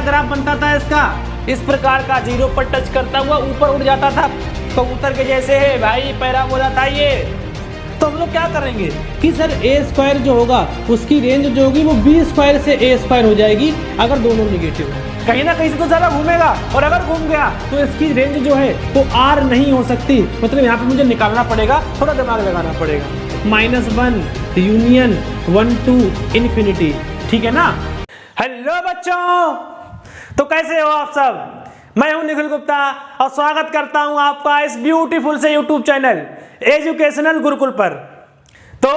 Graph बनता था इसका, इस प्रकार का, जीरो पर टच करता हुआ ऊपर उड़ जाता था कबूतर के जैसे है भाई, पैराबोला था ये। तो हम लोग क्या करेंगे कि सर ए स्क्वायर जो होगा उसकी रेंज जो होगी वो बी स्क्वायर से ए स्क्वायर हो जाएगी अगर दोनों निगेटिव है। कहीं ना कहीं से तो ज़्यादा घूमेगा, और अगर घूम गया तो इसकी रेंज जो है वो आर नहीं हो सकती। मतलब यहाँ पे मुझे निकालना पड़ेगा, थोड़ा दिमाग लगाना पड़ेगा। -1 यूनियन 1 टू इन्फिनिटी, ठीक है ना। हेलो बच्चों, तो कैसे हो आप सब? मैं हूं निखिल गुप्ता और स्वागत करता हूं आपका इस ब्यूटीफुल से यूट्यूब चैनल एजुकेशनल गुरुकुल पर। तो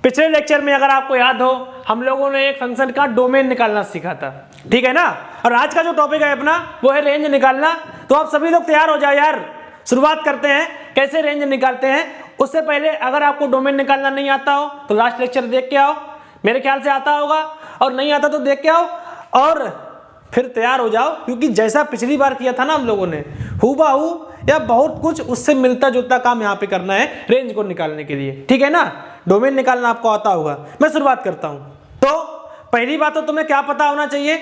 पिछले लेक्चर में अगर आपको याद हो, हम लोगों ने एक फंक्शन का डोमेन निकालना सीखा था, ठीक है ना। और आज का जो टॉपिक है अपना वो है रेंज निकालना। तो आप सभी लोग तैयार हो जाओ यार, शुरुआत करते हैं कैसे रेंज निकालते हैं। उससे पहले अगर आपको डोमेन निकालना नहीं आता हो तो लास्ट लेक्चर देख के आओ, मेरे ख्याल से आता होगा, और नहीं आता तो देख के आओ और फिर तैयार हो जाओ, क्योंकि जैसा पिछली बार किया था ना हम लोगों ने, हूबहू या बहुत कुछ उससे मिलता जुलता काम यहाँ पे करना है रेंज को निकालने के लिए, ठीक है ना। डोमेन निकालना आपको आता होगा। मैं शुरुआत करता हूँ। तो पहली बात तो तुम्हें क्या पता होना चाहिए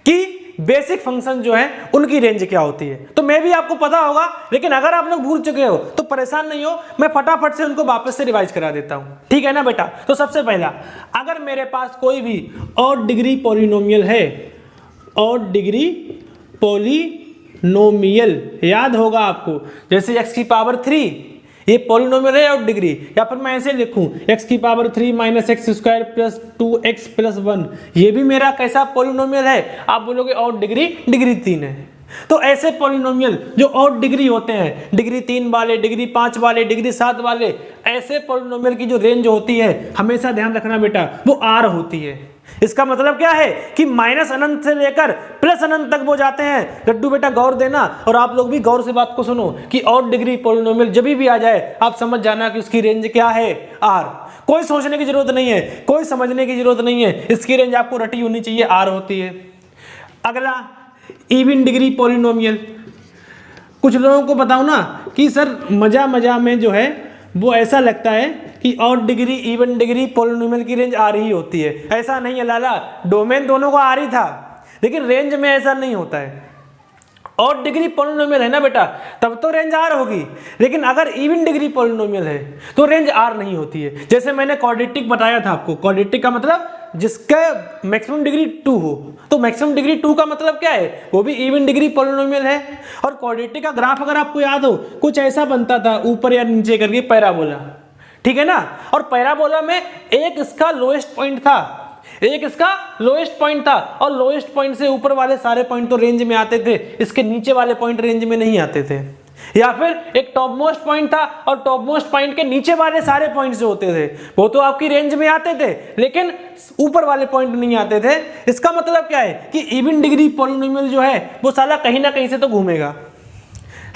कि बेसिक फंक्शन जो है उनकी रेंज क्या होती है। तो मैं भी आपको पता होगा, लेकिन अगर आप लोग भूल चुके हो तो परेशान नहीं हो, मैं फटाफट से उनको वापस से रिवाइज करा देता हूँ, ठीक है ना बेटा। तो सबसे पहला, अगर मेरे पास कोई भी ऑड डिग्री पॉलिनोमियल है, ऑड डिग्री पॉलिनोमियल याद होगा आपको, जैसे x की पावर 3 ये पॉलिनोमियल है ऑड डिग्री, या फिर मैं ऐसे लिखूं x की power 3 minus x square plus 2x plus 1, ये भी मेरा कैसा पॉलिनोमियल है? आप बोलोगे ऑड डिग्री, डिग्री 3 है। तो ऐसे पॉलिनोमियल जो ऑड डिग्री होते हैं, डिग्री 3 वाले, डिग्री 5 वाले, डिग्री 7 वाले, ऐसे पॉलिनोमियल की जो रेंज होती है, हमेशा ध्यान रखना बेटा, वो आर होती है। इसका मतलब क्या है कि माइनस अनंत से लेकर प्लस अनंत तक वो जाते हैं। लड्डू बेटा गौर देना, और आप लोग भी गौर से बात को सुनो कि ऑड डिग्री पॉलिनोमियल जब भी आ जाए आप समझ जाना कि उसकी रेंज क्या है, आर। कोई सोचने की जरूरत नहीं है, कोई समझने की जरूरत नहीं है, इसकी रेंज आपको रटी होनी चाहिए, आर होती है। अगला, इवन डिग्री पॉलिनोमियल। कुछ लोगों को बताओ ना कि सर मजा मजा में जो है वो ऐसा लगता है कि odd degree even degree polynomial की रेंज आर ही होती है। ऐसा नहीं है लाला, डोमेन दोनों का आर ही था, लेकिन रेंज में ऐसा नहीं होता है। ऑड डिग्री पॉलिनोमियल है ना बेटा, तब तो रेंज आर होगी, लेकिन अगर इवन डिग्री पॉलिनोमियल है तो रेंज आर नहीं होती है। जैसे मैंने क्वाड्रेटिक बताया था आपको, क्वाड्रेटिक का मतलब जिसका मैक्सिमम डिग्री 2 हो, तो मैक्सिमम डिग्री 2 का मतलब क्या है? वो भी इवन डिग्री पॉलिनोमियल है। और क्वाड्रेटिक का ग्राफ अगर आपको याद हो, कुछ ऐसा बनता था ऊपर या नीचे करके, पैराबोला, ठीक है ना। और पैराबोला में एक इसका लोएस्ट पॉइंट था, एक इसका लोएस्ट पॉइंट था, और लोएस्ट पॉइंट से ऊपर वाले सारे पॉइंट तो रेंज में आते थे, इसके नीचे वाले पॉइंट रेंज में नहीं आते थे। या फिर एक टॉप मोस्ट पॉइंट था, और टॉप मोस्ट पॉइंट के नीचे वाले सारे पॉइंट्स जो होते थे वो तो आपकी रेंज में आते थे, लेकिन ऊपर वाले पॉइंट नहीं आते थे। इसका मतलब क्या है कि इवन डिग्री पॉलिनोमियल जो है वो साला कहीं ना कहीं से तो घूमेगा,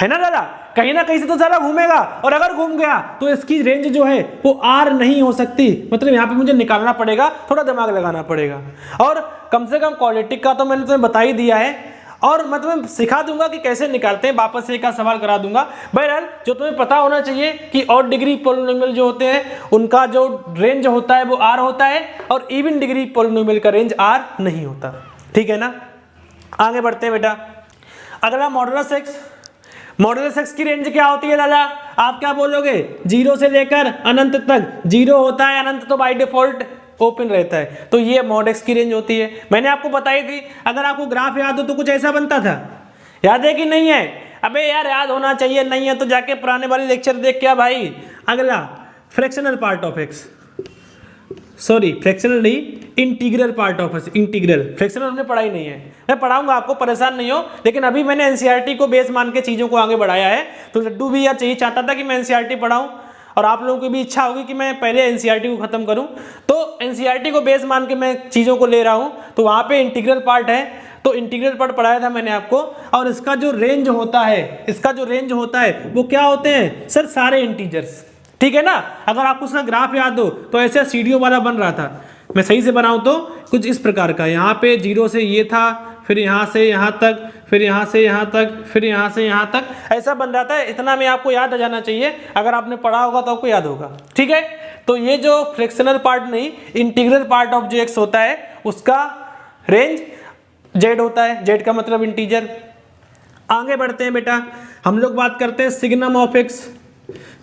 है ना दादा, कहीं ना कहीं से तो साला घूमेगा। और अगर घूम गया तो इसकी रेंज जो है वो आर नहीं हो सकती। मतलब यहाँ पे मुझे निकालना पड़ेगा, थोड़ा दिमाग लगाना पड़ेगा। और कम से कम क्वाड्रेटिक का तो मैंने तुम्हें बता ही दिया है, और मैं तुम्हें सिखा दूंगा कि कैसे निकालते हैं, वापस से एक सवाल करा दूंगा। बहरहाल जो तुम्हें पता होना चाहिए कि ऑड डिग्री पॉलिनोमियल जो होते हैं उनका जो रेंज होता है वो आर होता है, और इवन डिग्री पॉलिनोमियल का रेंज आर नहीं होता, ठीक है ना। आगे बढ़ते हैं बेटा। अगला मॉडुलस एक्स। मॉडुलस एक्स की रेंज क्या होती है दादा? आप क्या बोलोगे? 0 से लेकर अनंत तक। 0 होता है, अनंत तो बाय डिफॉल्ट ओपन रहता है, तो ये मॉड एक्स की रेंज होती है। मैंने आपको बताई थी, अगर आपको ग्राफ याद हो तो कुछ ऐसा बनता था, याद है कि नहीं है? अबे यार याद होना चाहिए, नहीं है तो जाके पुराने वाले लेक्चर देख क्या भाई। अगला, fractional part of x, sorry fractional नहीं, integral part of x. Integral, fractional हमने पढ़ाई नहीं है, मैं पढ़ाऊंगा आपको, परेशान नहीं हो। लेकिन अभी मैंने एनसीईआरटी को बेस मान के चीज़ों को आगे बढ़ाया है, तो लड्डू भी यार चाहिए चाहता था कि मैं एनसीईआरटी पढ़ाऊं, और आप लोगों की भी इच्छा होगी कि मैं पहले एनसीईआरटी को खत्म करूं, तो एनसीईआरटी को बेस मान के मैं चीज़ों को ले रहा हूं। तो वहाँ पे इंटीग्रल पार्ट है, तो इंटीग्रल पार्ट पढ़ाया था मैंने आपको। और इसका जो रेंज होता है, इसका जो रेंज होता है वो क्या होते हैं सर? सारे इंटीजर्स, ठीक है ना। अगर आपको उसका ग्राफ याद हो तो ऐसे सीढ़ियों वाला बन रहा था, मैं सही से बनाऊं तो कुछ इस प्रकार का। यहाँ पे 0 से ये था, फिर यहाँ से यहाँ तक, फिर यहाँ से यहाँ तक, फिर यहाँ से यहाँ तक, ऐसा बन रहा था। इतना में आपको याद आ जाना चाहिए, अगर आपने पढ़ा होगा तो आपको याद होगा, ठीक है। तो ये जो फ्रैक्शनल पार्ट नहीं, इंटीग्रल पार्ट ऑफ जो एक्स होता है उसका रेंज जेड होता है, जेड का मतलब इंटीजर। आगे बढ़ते हैं बेटा, हम लोग बात करते हैं सिग्नम ऑफ एक्स।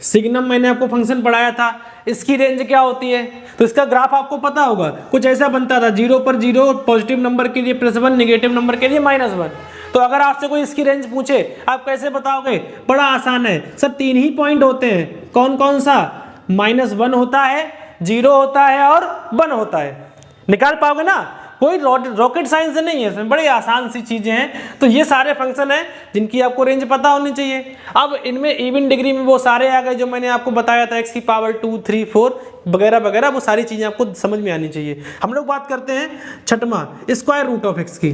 सिग्नम मैंने आपको फंक्शन पढ़ाया था, इसकी रेंज क्या होती है? तो इसका ग्राफ आपको पता होगा, कुछ ऐसा बनता था, 0 पर 0, पॉजिटिव नंबर के लिए +1, नेगेटिव नंबर के लिए -1। तो अगर आपसे कोई इसकी रेंज पूछे, आप कैसे बताओगे? बड़ा आसान है सर, 3 ही पॉइंट होते हैं। कौन कौन सा? -1 होता है, 0 होता है और 1 होता है। निकाल पाओगे ना? कोई रॉकेट साइंस नहीं है इसमें, बड़ी आसान सी चीजें हैं। तो ये सारे फंक्शन हैं जिनकी आपको रेंज पता होनी चाहिए। अब इनमें इवन डिग्री में वो सारे आ गए जो मैंने आपको बताया था, x⁻2, 3, 4 वगैरह वगैरह, वो सारी चीजें आपको समझ में आनी चाहिए। हम लोग बात करते हैं छठवां, स्क्वायर रूट ऑफ एक्स की।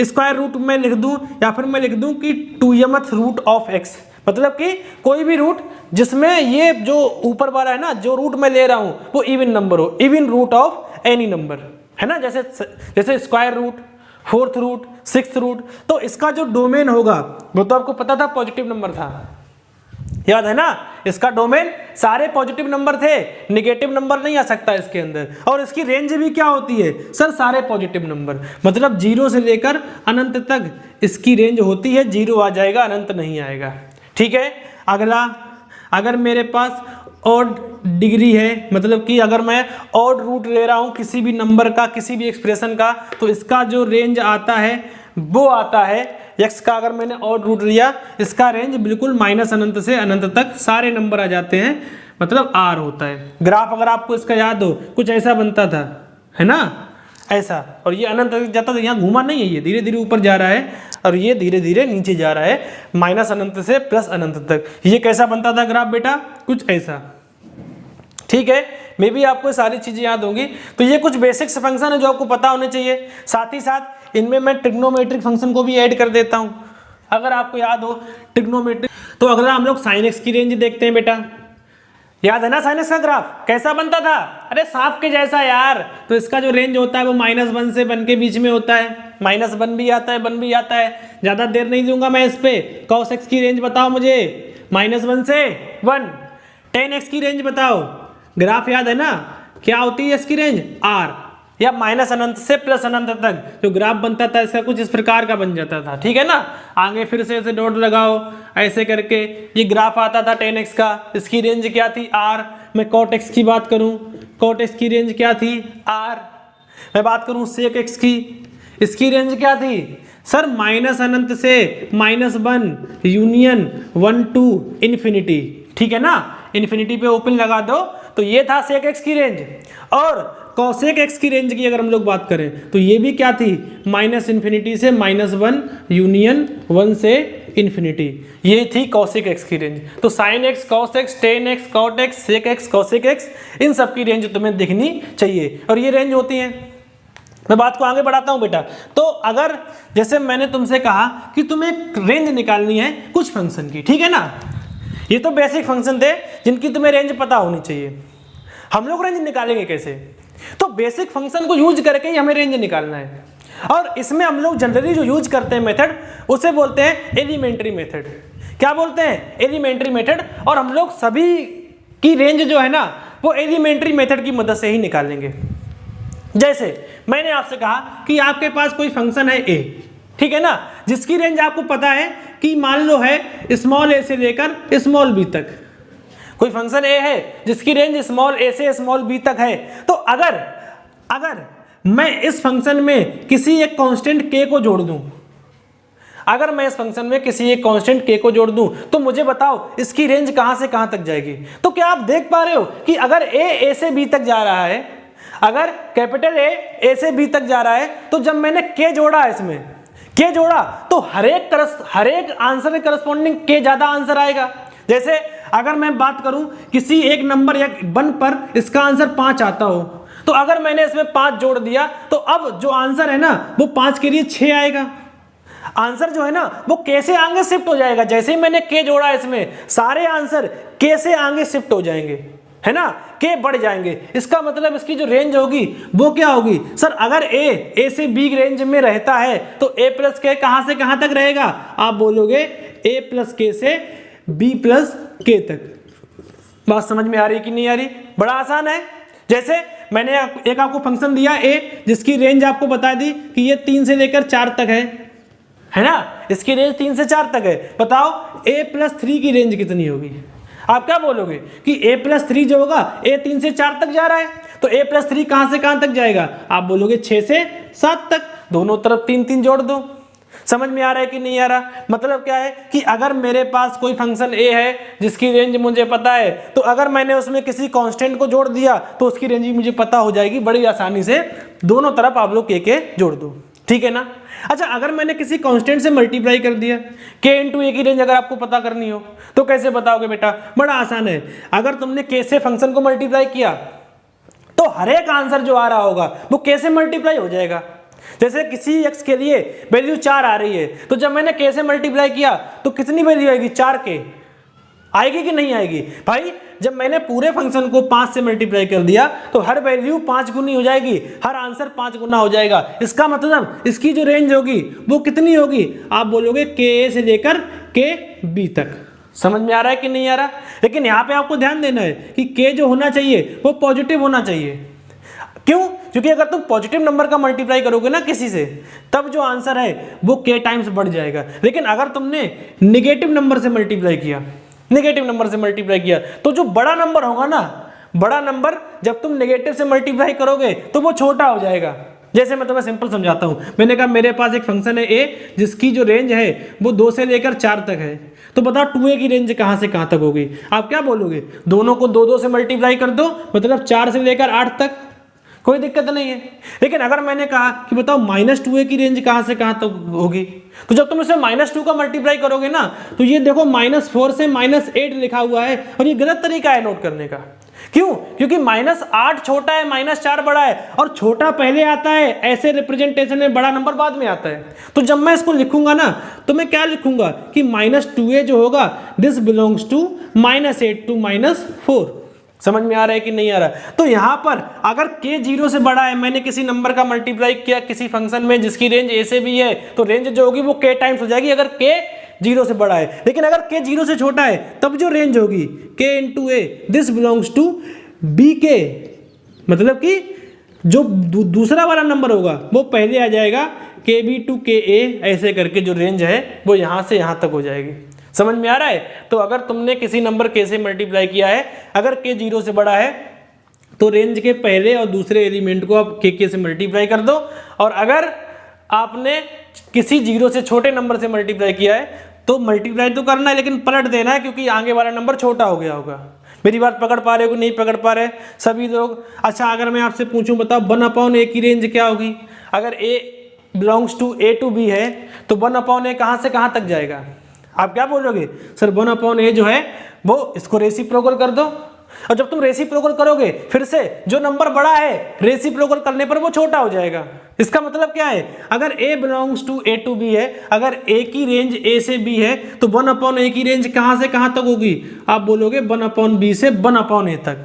स्क्वायर रूट मैं लिख दूं या फिर मैं लिख दूं कि 2mth रूट ऑफ एक्स, मतलब कि कोई भी रूट जिसमें ये जो ऊपर वाला है ना, जो रूट मैं ले रहा हूं वो इवन नंबर हो, even root of any number, है ना। जैसे square root, 4th root, 6th root. तो इसका जो डोमेन होगा वो तो आपको पता था पॉजिटिव नंबर था, याद है ना। इसका डोमेन सारे पॉजिटिव नंबर थे, नेगेटिव नंबर नहीं आ सकता इसके अंदर। और इसकी रेंज भी क्या होती है सर? सारे पॉजिटिव नंबर, मतलब 0 से लेकर अनंत तक इसकी रेंज होती है। 0 आ जाएगा, अनंत नहीं आएगा, ठीक है। अगला, अगर मेरे पास ऑड डिग्री है, मतलब कि अगर मैं ऑड रूट ले रहा हूं किसी भी नंबर का, किसी भी एक्सप्रेशन का, तो इसका जो रेंज आता है वो आता है x का। अगर मैंने ऑड रूट लिया, इसका रेंज बिल्कुल -अनंत से अनंत तक सारे नंबर आ जाते हैं, मतलब r होता है। ग्राफ अगर आपको इसका याद हो, कुछ ऐसा बनता था, है ना, ऐसा। और ये अनंत तक जाता था, यहाँ घूमा नहीं है, ये धीरे धीरे ऊपर जा रहा है और ये धीरे धीरे नीचे जा रहा है, -अनंत से +अनंत तक। ये कैसा बनता था ग्राफ बेटा? कुछ ऐसा, ठीक है। मे भी आपको सारी चीजें याद होंगी। तो ये कुछ बेसिक्स फंक्शन है जो आपको पता होने चाहिए। साथ ही साथ इनमें मैं ट्रिग्नोमेट्रिक फंक्शन को भी ऐड कर देता हूं, अगर आपको याद हो ट्रिग्नोमेट्रिक। तो अगला हम लोग साइन एक्स की रेंज देखते हैं बेटा। याद है ना साइन एक्स का ग्राफ कैसा बनता था? अरे सांप के जैसा यार। तो इसका जो रेंज होता है वो -1 से 1 के बीच में होता है। -1 भी आता है, 1 भी आता है। ज्यादा देर नहीं दूंगा मैं इस पे। cos x की रेंज बताओ मुझे, -1 से 1। tan x की रेंज बताओ। ग्राफ याद है ना, क्या होती है इसकी रेंज? r, या -अनंत से +अनंत तक जो ग्राफ बनता था इसका कुछ इस प्रकार का बन जाता था, ठीक है ना। आगे फिर से ऐसे डॉट लगाओ, ऐसे करके ये ग्राफ आता था tan x का। इसकी रेंज क्या थी? r। मैं cot x की बात करूं, cot x की रेंज क्या थी? r। मैं बात करूं sec x की, इसकी रेंज क्या थी सर? -अनंत से -1 यूनियन 1 to इन्फिनिटी, ठीक है ना। इन्फिनिटी पे ओपन लगा दो, तो ये था sec x की रेंज। और cosec x की रेंज की अगर हम लोग बात करें तो ये भी क्या थी? -∞ से -1 यूनियन 1 से इन्फिनिटी, ये थी cosec x की रेंज। तो sin x, cos x, tan x, cot x, sec x, cosec x, इन सब की रेंज तुम्हें दिखनी चाहिए और ये रेंज होती है। मैं बात को आगे बढ़ाता हूं बेटा। तो अगर जैसे मैंने तुमसे कहा कि तुम्हें रेंज निकालनी है कुछ फंक्शन की, ठीक है ना। ये तो बेसिक फंक्शन थे जिनकी तुम्हें रेंज पता होनी चाहिए। हम लोग रेंज निकालेंगे कैसे? तो बेसिक फंक्शन को यूज करके ही हमें रेंज निकालना है। और इसमें हम लोग जनरली जो यूज करते हैं मेथड, उसे बोलते हैं एलिमेंट्री मेथड। क्या बोलते हैं? Elementary method. और हम लोग सभी की रेंज जो है ना वो एलिमेंट्री मेथड की मदद से ही निकालेंगे। जैसे मैंने आपसे कहा कि आपके पास कोई फंक्शन है a, ठीक है ना, जिसकी रेंज आपको पता है कि मान लो है स्मॉल a से लेकर स्मॉल b तक। कोई फंक्शन a है जिसकी रेंज स्मॉल a से स्मॉल b तक है। तो अगर मैं इस फंक्शन में किसी एक कांस्टेंट k को जोड़ दूं, अगर मैं इस फंक्शन में किसी एक कांस्टेंट k को जोड़ दूं, तो मुझे बताओ इसकी रेंज कहां से कहां तक जाएगी। तो क्या आप देख पा रहे हो कि अगर a से b तक जा रहा है, अगर कैपिटल A से B तक जा रहा है, तो जब मैंने K जोड़ा, इसमें K जोड़ा, तो हर एक आंसर के करस्पॉन्डिंग K ज्यादा आंसर आएगा। जैसे अगर मैं बात करूं किसी एक नंबर या 1 पर इसका आंसर 5 आता हो, तो अगर मैंने इसमें 5 जोड़ दिया तो अब जो आंसर है ना वो 5 के लिए 6 आएगा। आंसर जो है ना वो K से आगे शिफ्ट हो जाएगा। जैसे ही मैंने K जोड़ा, इसमें सारे आंसर K से आगे शिफ्ट हो जाएंगे, है ना, K बढ़ जाएंगे। इसका मतलब इसकी जो रेंज होगी वो क्या होगी सर? अगर A से B रेंज में रहता है तो A प्लस K कहां से कहां तक रहेगा? आप बोलोगे A प्लस K से B प्लस K तक। बात समझ में आ रही कि नहीं आ रही? बड़ा आसान है। जैसे मैंने एक आपको फंक्शन दिया a, जिसकी रेंज आपको बता दी कि ये 3 से लेकर 4 तक है ना, इसकी रेंज 3 से 4 तक है। बताओ a+3 की रेंज कितनी होगी? आप क्या बोलोगे कि a+3 जो होगा, a 3 से 4 तक जा रहा है, तो a+3 कहां से कहां तक जाएगा? आप बोलोगे 6 से 7 तक। दोनों तरफ 3 3 जोड़ दो। समझ में आ रहा है कि नहीं आ रहा? मतलब क्या है कि अगर मेरे पास कोई फंक्शन a है जिसकी रेंज मुझे पता है, तो अगर मैंने उसमें किसी कांस्टेंट को जोड़ दिया तो उसकी रेंज भी मुझे पता हो जाएगी बड़ी आसानी से। दोनों तरफ आप लोग के जोड़ दो, ठीक है ना। अच्छा, अगर मैंने किसी कांस्टेंट से मल्टीप्लाई कर दिया, k इंटू ए की रेंज अगर आपको पता करनी हो तो कैसे बताओगे बेटा? बड़ा आसान है। अगर तुमने k से फंक्शन को मल्टीप्लाई किया तो हर एक आंसर जो आ रहा होगा वो k से मल्टीप्लाई हो जाएगा। जैसे किसी x के लिए वैल्यू 4 आ रही है, तो जब मैंने k से मल्टीप्लाई किया तो कितनी वैल्यू आएगी? 4k आएगी कि नहीं आएगी? भाई जब मैंने पूरे फंक्शन को 5 से मल्टीप्लाई कर दिया तो हर वैल्यू 5 गुनी हो जाएगी, हर आंसर 5 गुना हो जाएगा। इसका मतलब इसकी जो रेंज होगी वो कितनी होगी? आप बोलोगे ka से लेकर kb तक। समझ में आ रहा है कि नहीं आ रहा? लेकिन यहाँ पे आपको ध्यान देना है कि k जो होना चाहिए वो पॉजिटिव होना चाहिए। क्यों? क्योंकि अगर तुम पॉजिटिव नंबर का मल्टीप्लाई करोगे ना किसी से, तब जो आंसर है वो k टाइम्स बढ़ जाएगा। लेकिन अगर तुमने निगेटिव नंबर से मल्टीप्लाई किया, तो जो बड़ा नंबर होगा ना, बड़ा नंबर जब तुम नेगेटिव से मल्टीप्लाई करोगे तो वो छोटा हो जाएगा। जैसे मैं तुम्हें सिंपल समझाता हूं। मैंने कहा मेरे पास एक फंक्शन है a जिसकी जो रेंज है वो 2 से लेकर 4 तक है, तो बताओ 2a की रेंज कहां से कहां तक होगी? आप क्या बोलोगे? दोनों को 2 2 से मल्टीप्लाई कर दो, मतलब 4 से लेकर 8 तक, कोई दिक्कत नहीं है। लेकिन अगर मैंने कहा कि बताओ -2a की रेंज कहां से कहां तक होगी, तो जब तुम इसे -2 का मल्टीप्लाई करोगे ना, तो ये देखो -4 से -8 लिखा हुआ है, और ये गलत तरीका है नोट करने का। क्यों? क्योंकि -8 छोटा है, -4 बड़ा है, और छोटा पहले आता है ऐसे रिप्रेजेंटेशन में, बड़ा नंबर बाद में आता है। तो जब मैं इसको लिखूंगा ना, तो मैं क्या लिखूंगा कि -2a जो होगा दिस बिलोंग्स टू -8 टू -4। समझ में आ रहा है कि नहीं आ रहा? तो यहां पर अगर k 0 से बड़ा है, मैंने किसी नंबर का मल्टीप्लाई किया किसी फंक्शन में जिसकी रेंज a से भी है, तो रेंज जो होगी वो k टाइम्स हो जाएगी अगर k 0 से बड़ा है। लेकिन अगर k 0 से छोटा है तब जो रेंज होगी k into a this belongs to bk, मतलब कि जो दूसरा वाला नंबर होगा वो पहले आ जाएगा, kb टू ka, ऐसे करके जो रेंज है वो यहां से यहां तक हो जाएगी। समझ में आ रहा है? तो अगर तुमने किसी नंबर k से मल्टीप्लाई किया है, अगर k 0 से बड़ा है तो रेंज के पहले और दूसरे एलिमेंट को आप k से मल्टीप्लाई कर दो, और अगर आपने किसी 0 से छोटे नंबर से मल्टीप्लाई किया है तो मल्टीप्लाई तो करना है लेकिन पलट देना है, क्योंकि आगे वाला नंबर छोटा हो गया होगा। मेरी बात पकड़ पा रहे हो कि नहीं पकड़ पा रहे सभी लोग? अच्छा, अगर मैं आपसे पूछूं बताओ 1/a की रेंज क्या होगी? अगर a belongs to a to b है तो 1/a कहां से कहां तक जाएगा? आप क्या बोलोगे? सर 1/a जो है वो इसको रेसिप्रोकल कर दो, और जब तुम रेसिप्रोकल करोगे फिर से जो नंबर बड़ा है रेसिप्रोकल करने पर वो छोटा हो जाएगा। इसका मतलब क्या है? अगर a belongs to a to b है, अगर a की रेंज a से b है, तो 1/a की रेंज कहां से कहां तक होगी? आप बोलोगे 1/b से 1/a तक।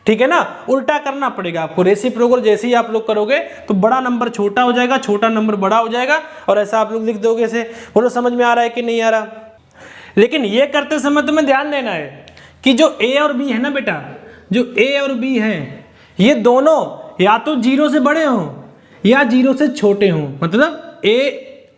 ठीक है ना? उल्टा करना पड़ेगा आपको। रेसिप्रोकल जैसे ही आप लोग करोगे तो बड़ा नंबर छोटा हो जाएगा, छोटा नंबर बड़ा हो जाएगा, और ऐसा आप लोग लिख दोगे ऐसे। बोलो समझ में आ रहा है कि नहीं आ रहा? लेकिन ये करते समय तुम्हें ध्यान देना है कि जो a और b है ना बेटा, जो a और b है ये दोनों या तो 0 से बड़े हों या 0 से छोटे हों। मतलब a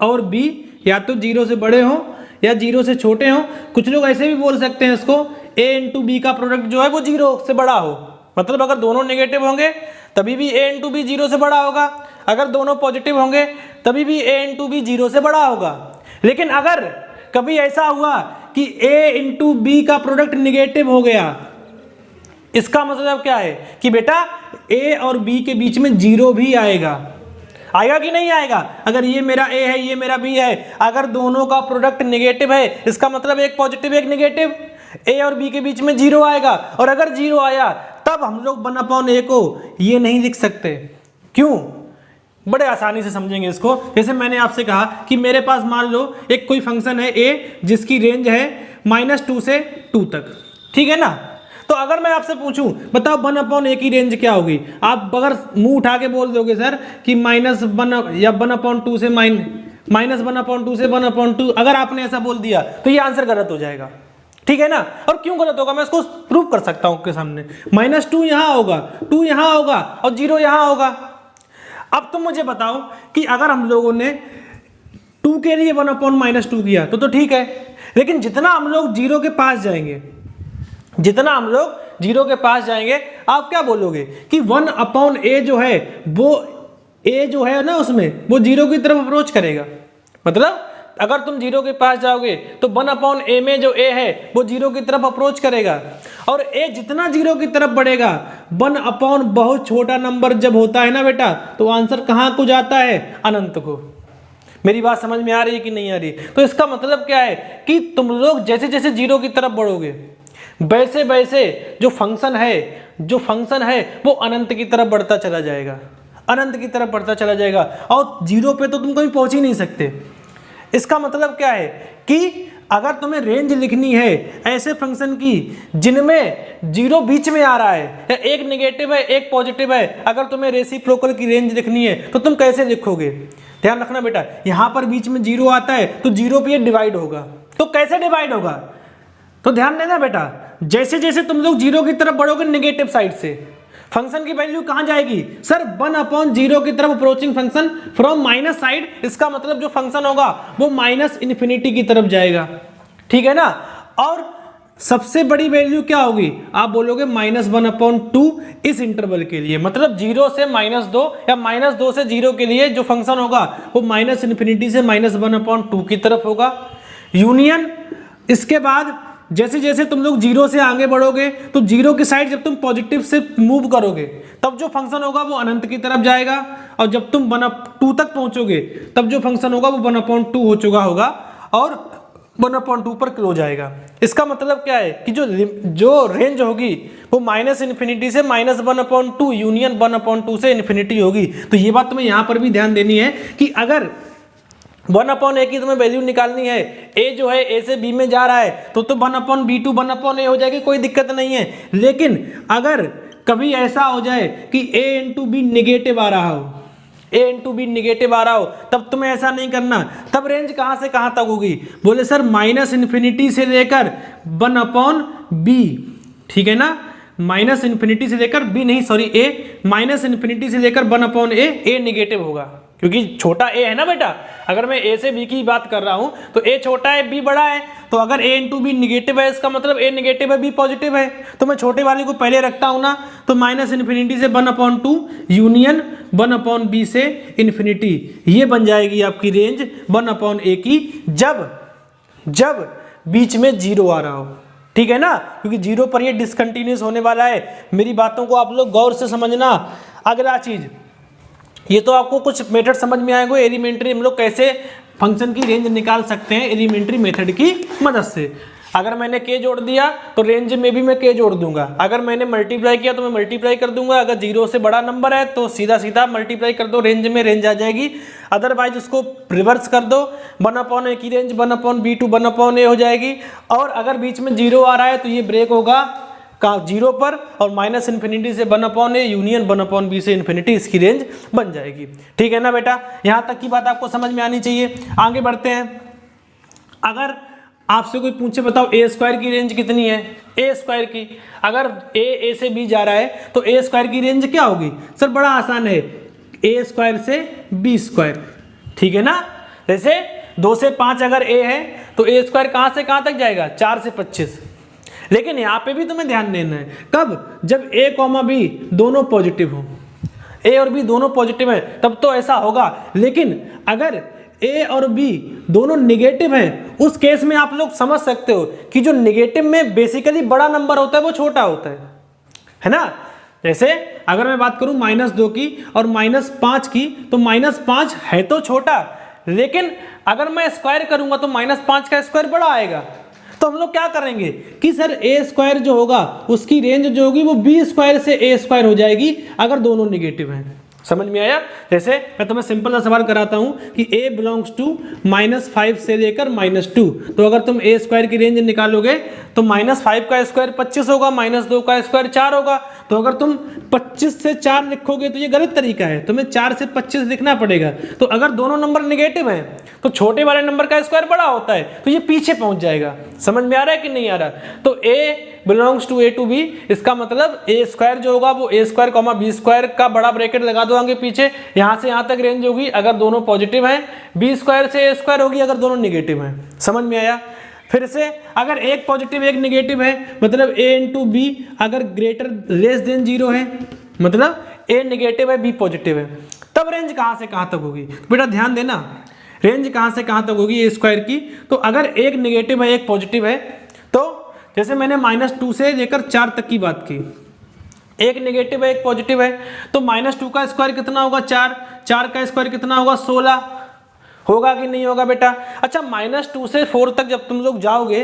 और b या तो 0 से बड़े हों या 0 से छोटे हों। कुछ लोग ऐसे भी बोल सकते हैं इसको, a इंटू b का प्रोडक्ट जो है वो 0 से बड़ा हो। मतलब अगर दोनों नेगेटिव होंगे तभी भी a इंटू b 0 से बड़ा होगा, अगर दोनों पॉजिटिव होंगे तभी भी a इंटू b 0 से बड़ा होगा। लेकिन अगर कभी ऐसा हुआ कि a इंटू बी का प्रोडक्ट निगेटिव हो गया, इसका मतलब क्या है कि बेटा a और b के बीच में 0 भी आएगा। आएगा कि नहीं आएगा? अगर ये मेरा a है ये मेरा b है, अगर दोनों का प्रोडक्ट निगेटिव है इसका मतलब एक पॉजिटिव एक निगेटिव, a और b के बीच में 0 आएगा। और अगर 0 आया तब हम लोग 1/a को ये नहीं लिख सकते। क्यों? बड़े आसानी से समझेंगे इसको। जैसे मैंने आपसे कहा कि मेरे पास मान लो एक कोई फंक्शन है a जिसकी रेंज है -2 से 2 तक, ठीक है ना? तो अगर मैं आपसे पूछूं बताओ 1/a की रेंज क्या होगी, आप अगर मुंह उठा के बोल दोगे सर कि -1 या 1/2 से -1/2 से 1/2, अगर आपने ऐसा बोल दिया तो ये आंसर गलत हो जाएगा। ठीक है ना। और क्यों गलत होगा मैं इसको प्रूव कर सकता हूं आपके सामने। -2 यहां होगा, 2 यहां होगा और 0 यहां होगा। अब तुम मुझे बताओ कि अगर हम लोगों ने 2 के लिए 1/-2 किया तो ठीक है, लेकिन जितना हम लोग 0 के पास जाएंगे, जितना हम लोग 0 के पास जाएंगे, आप क्या बोलोगे कि 1/a जो है वो a जो है ना उसमें वो 0 की तरफ अप्रोच करेगा। मतलब अगर तुम 0 के पास जाओगे तो 1/a में जो a है वो 0 की तरफ अप्रोच करेगा, और a जितना 0 की तरफ बढ़ेगा, 1/ बहुत छोटा नंबर जब होता है ना बेटा, तो आंसर कहाँ को जाता है, अनंत को। मेरी बात समझ में आ रही है कि नहीं आ रही? तो इसका मतलब क्या है कि तुम लोग जैसे जैसे 0 की तरफ बढ़ोगे वैसे वैसे जो फंक्शन है वो अनंत की तरफ बढ़ता चला जाएगा, अनंत की तरफ बढ़ता चला जाएगा, और 0 पे तो तुम कभी पहुंच ही नहीं सकते। इसका मतलब क्या है कि अगर तुम्हें रेंज लिखनी है ऐसे फंक्शन की जिनमें 0 बीच में आ रहा है, या एक नेगेटिव है एक पॉजिटिव है, अगर तुम्हें रेसिप्रोकल की रेंज लिखनी है तो तुम कैसे लिखोगे? ध्यान रखना बेटा, यहां पर बीच में 0 आता है तो 0 पे डिवाइड होगा। तो कैसे डिवाइड होगा? तो ध्यान देना बेटा, जैसे जैसे तुम लोग 0 की तरफ बढ़ोगे नेगेटिव साइड से, फंक्शन की वैल्यू कहां जाएगी? सर 1/0 की तरफ approaching function from minus side. इसका मतलब जो फंक्शन होगा वो -∞ की तरफ जाएगा, ठीक है ना। और सबसे बड़ी वैल्यू क्या होगी? आप बोलोगे -1/2 इस इंटरवल के लिए, मतलब 0 से -2 या -2 से 0 के लिए जो फंक्शन होगा वो -∞ से -1/2 की तरफ होगा। यूनियन, इसके बाद जैसे जैसे तुम लोग 0 से आगे बढ़ोगे तो 0 की साइड जब तुम पॉजिटिव से मूव करोगे तब जो फंक्शन होगा वो अनंत की तरफ जाएगा, और जब तुम 1/2 तक पहुंचोगे तब जो फंक्शन होगा वो 1/2 हो चुका होगा और 1/2 पर क्लोज जाएगा। इसका मतलब क्या है कि जो रेंज होगी वो -∞ से -1/2 यूनियन 1/2 से इन्फिनिटी होगी। तो ये बात तुम्हें यहाँ पर भी ध्यान देनी है कि अगर 1/a की तुम्हें वैल्यू निकालनी है, a जो है a से b में जा रहा है तो 1/b2 1/a हो जाएगी, कोई दिक्कत नहीं है। लेकिन अगर कभी ऐसा हो जाए कि a × b नेगेटिव आ रहा हो, a × b नेगेटिव आ रहा हो, तब तुम्हें ऐसा नहीं करना। तब रेंज कहां से कहां तक होगी? बोले सर -∞ से लेकर 1/b, ठीक है ना, -∞ से लेकर b नहीं सॉरी a, -∞ से लेकर 1/a, a नेगेटिव होगा क्योंकि छोटा a है ना बेटा। अगर मैं a से b की बात कर रहा हूं तो a छोटा है b बड़ा है, तो अगर a × b निगेटिव है इसका मतलब a नेगेटिव है b पॉजिटिव है, तो मैं छोटे वाले को पहले रखता हूं ना, तो -∞ से 1/2 यूनियन 1/b से इन्फिनिटी, ये बन जाएगी आपकी रेंज 1/a की, जब बीच में 0 आ रहा हो, ठीक है ना, क्योंकि 0 पर ये डिसकंटिन्यूस होने वाला है। मेरी बातों को आप लोग गौर से समझना। अगला चीज, ये तो आपको कुछ मेथड समझ में आएगा, एलिमेंट्री हम लोग कैसे फंक्शन की रेंज निकाल सकते हैं एलिमेंट्री मेथड की मदद से। अगर मैंने k जोड़ दिया तो रेंज में भी मैं k जोड़ दूंगा, अगर मैंने मल्टीप्लाई किया तो मैं मल्टीप्लाई कर दूंगा, अगर 0 से बड़ा नंबर है तो सीधा सीधा मल्टीप्लाई कर दो, रेंज में रेंज आ जाएगी। अदरवाइज उसको रिवर्स कर दो, 1/a की रेंज 1/b2 1/a हो जाएगी। और अगर बीच में 0 आ रहा है तो ये ब्रेक होगा 0 पर, और -∞ से 1/a यूनियन 1/b से इन्फिनिटी, इसकी रेंज बन जाएगी। ठीक है ना बेटा, यहाँ तक की बात आपको समझ में आनी चाहिए। आगे बढ़ते हैं। अगर आपसे कोई पूछे बताओ a² की रेंज कितनी है, a² की, अगर a से b जा रहा है तो a² की रेंज क्या होगी? सर बड़ा आसान है, a² से b², ठीक है ना। जैसे 2 से 5 अगर a है तो a² कहाँ से कहाँ तक जाएगा? 4 से 25। लेकिन यहाँ पे भी तुम्हें ध्यान देना है, कब? जब a, b दोनों पॉजिटिव हो, a और b दोनों पॉजिटिव है तब तो ऐसा होगा। लेकिन अगर a और b दोनों निगेटिव हैं, उस केस में आप लोग समझ सकते हो कि जो निगेटिव में बेसिकली बड़ा नंबर होता है वो छोटा होता है ना। जैसे अगर मैं बात करूं -2 की और -5 की, तो -5 है तो छोटा, लेकिन अगर मैं स्क्वायर करूंगा तो -5 का स्क्वायर बड़ा आएगा। तो हम लोग क्या करेंगे कि सर a² जो होगा उसकी रेंज जो होगी वो b² से a² हो जाएगी अगर दोनों निगेटिव हैं। समझ में आया? जैसे मैं तुम्हें सिंपल सा सवाल कराता हूं कि a बिलोंग्स टू -5 से लेकर -2, तो अगर तुम a² की रेंज निकालोगे तो -5 का स्क्वायर 25 होगा, -2 का स्क्वायर 4 होगा। तो अगर तुम 25 से 4 लिखोगे तो ये गलत तरीका है, तुम्हें 4 से 25 लिखना पड़ेगा। तो अगर दोनों नंबर निगेटिव हैं तो छोटे वाले नंबर का स्क्वायर बड़ा होता है तो ये पीछे पहुंच जाएगा। समझ में आ रहा है कि नहीं आ रहा? तो a belongs to a to b, इसका मतलब a स्क्वायर जो होगा वो a square comma b square का बड़ा ब्रैकेट लगा दो आगे पीछे, यहां से यहां तक रेंज होगी अगर दोनों पॉजिटिव हैं, b स्क्वायर से a स्क्वायर होगी अगर दोनों निगेटिव हैं। समझ में आया? फिर से अगर एक पॉजिटिव एक निगेटिव है मतलब a इंटू बी अगर ग्रेटर लेस देन 0 है, मतलब a निगेटिव है b पॉजिटिव है, तब रेंज कहां से कहां तक होगी? बेटा ध्यान देना, रेंज कहां से कहां तक होगी ए स्क्वायर की? तो अगर एक नेगेटिव है एक पॉजिटिव है, तो जैसे मैंने -2 से लेकर 4 तक की बात की, एक नेगेटिव है एक पॉजिटिव है, तो -2 का स्क्वायर कितना होगा? 4, 4 का स्क्वायर कितना होगा? 16 होगा कि नहीं होगा बेटा? अच्छा -2 से 4 तक जब तुम लोग जाओगे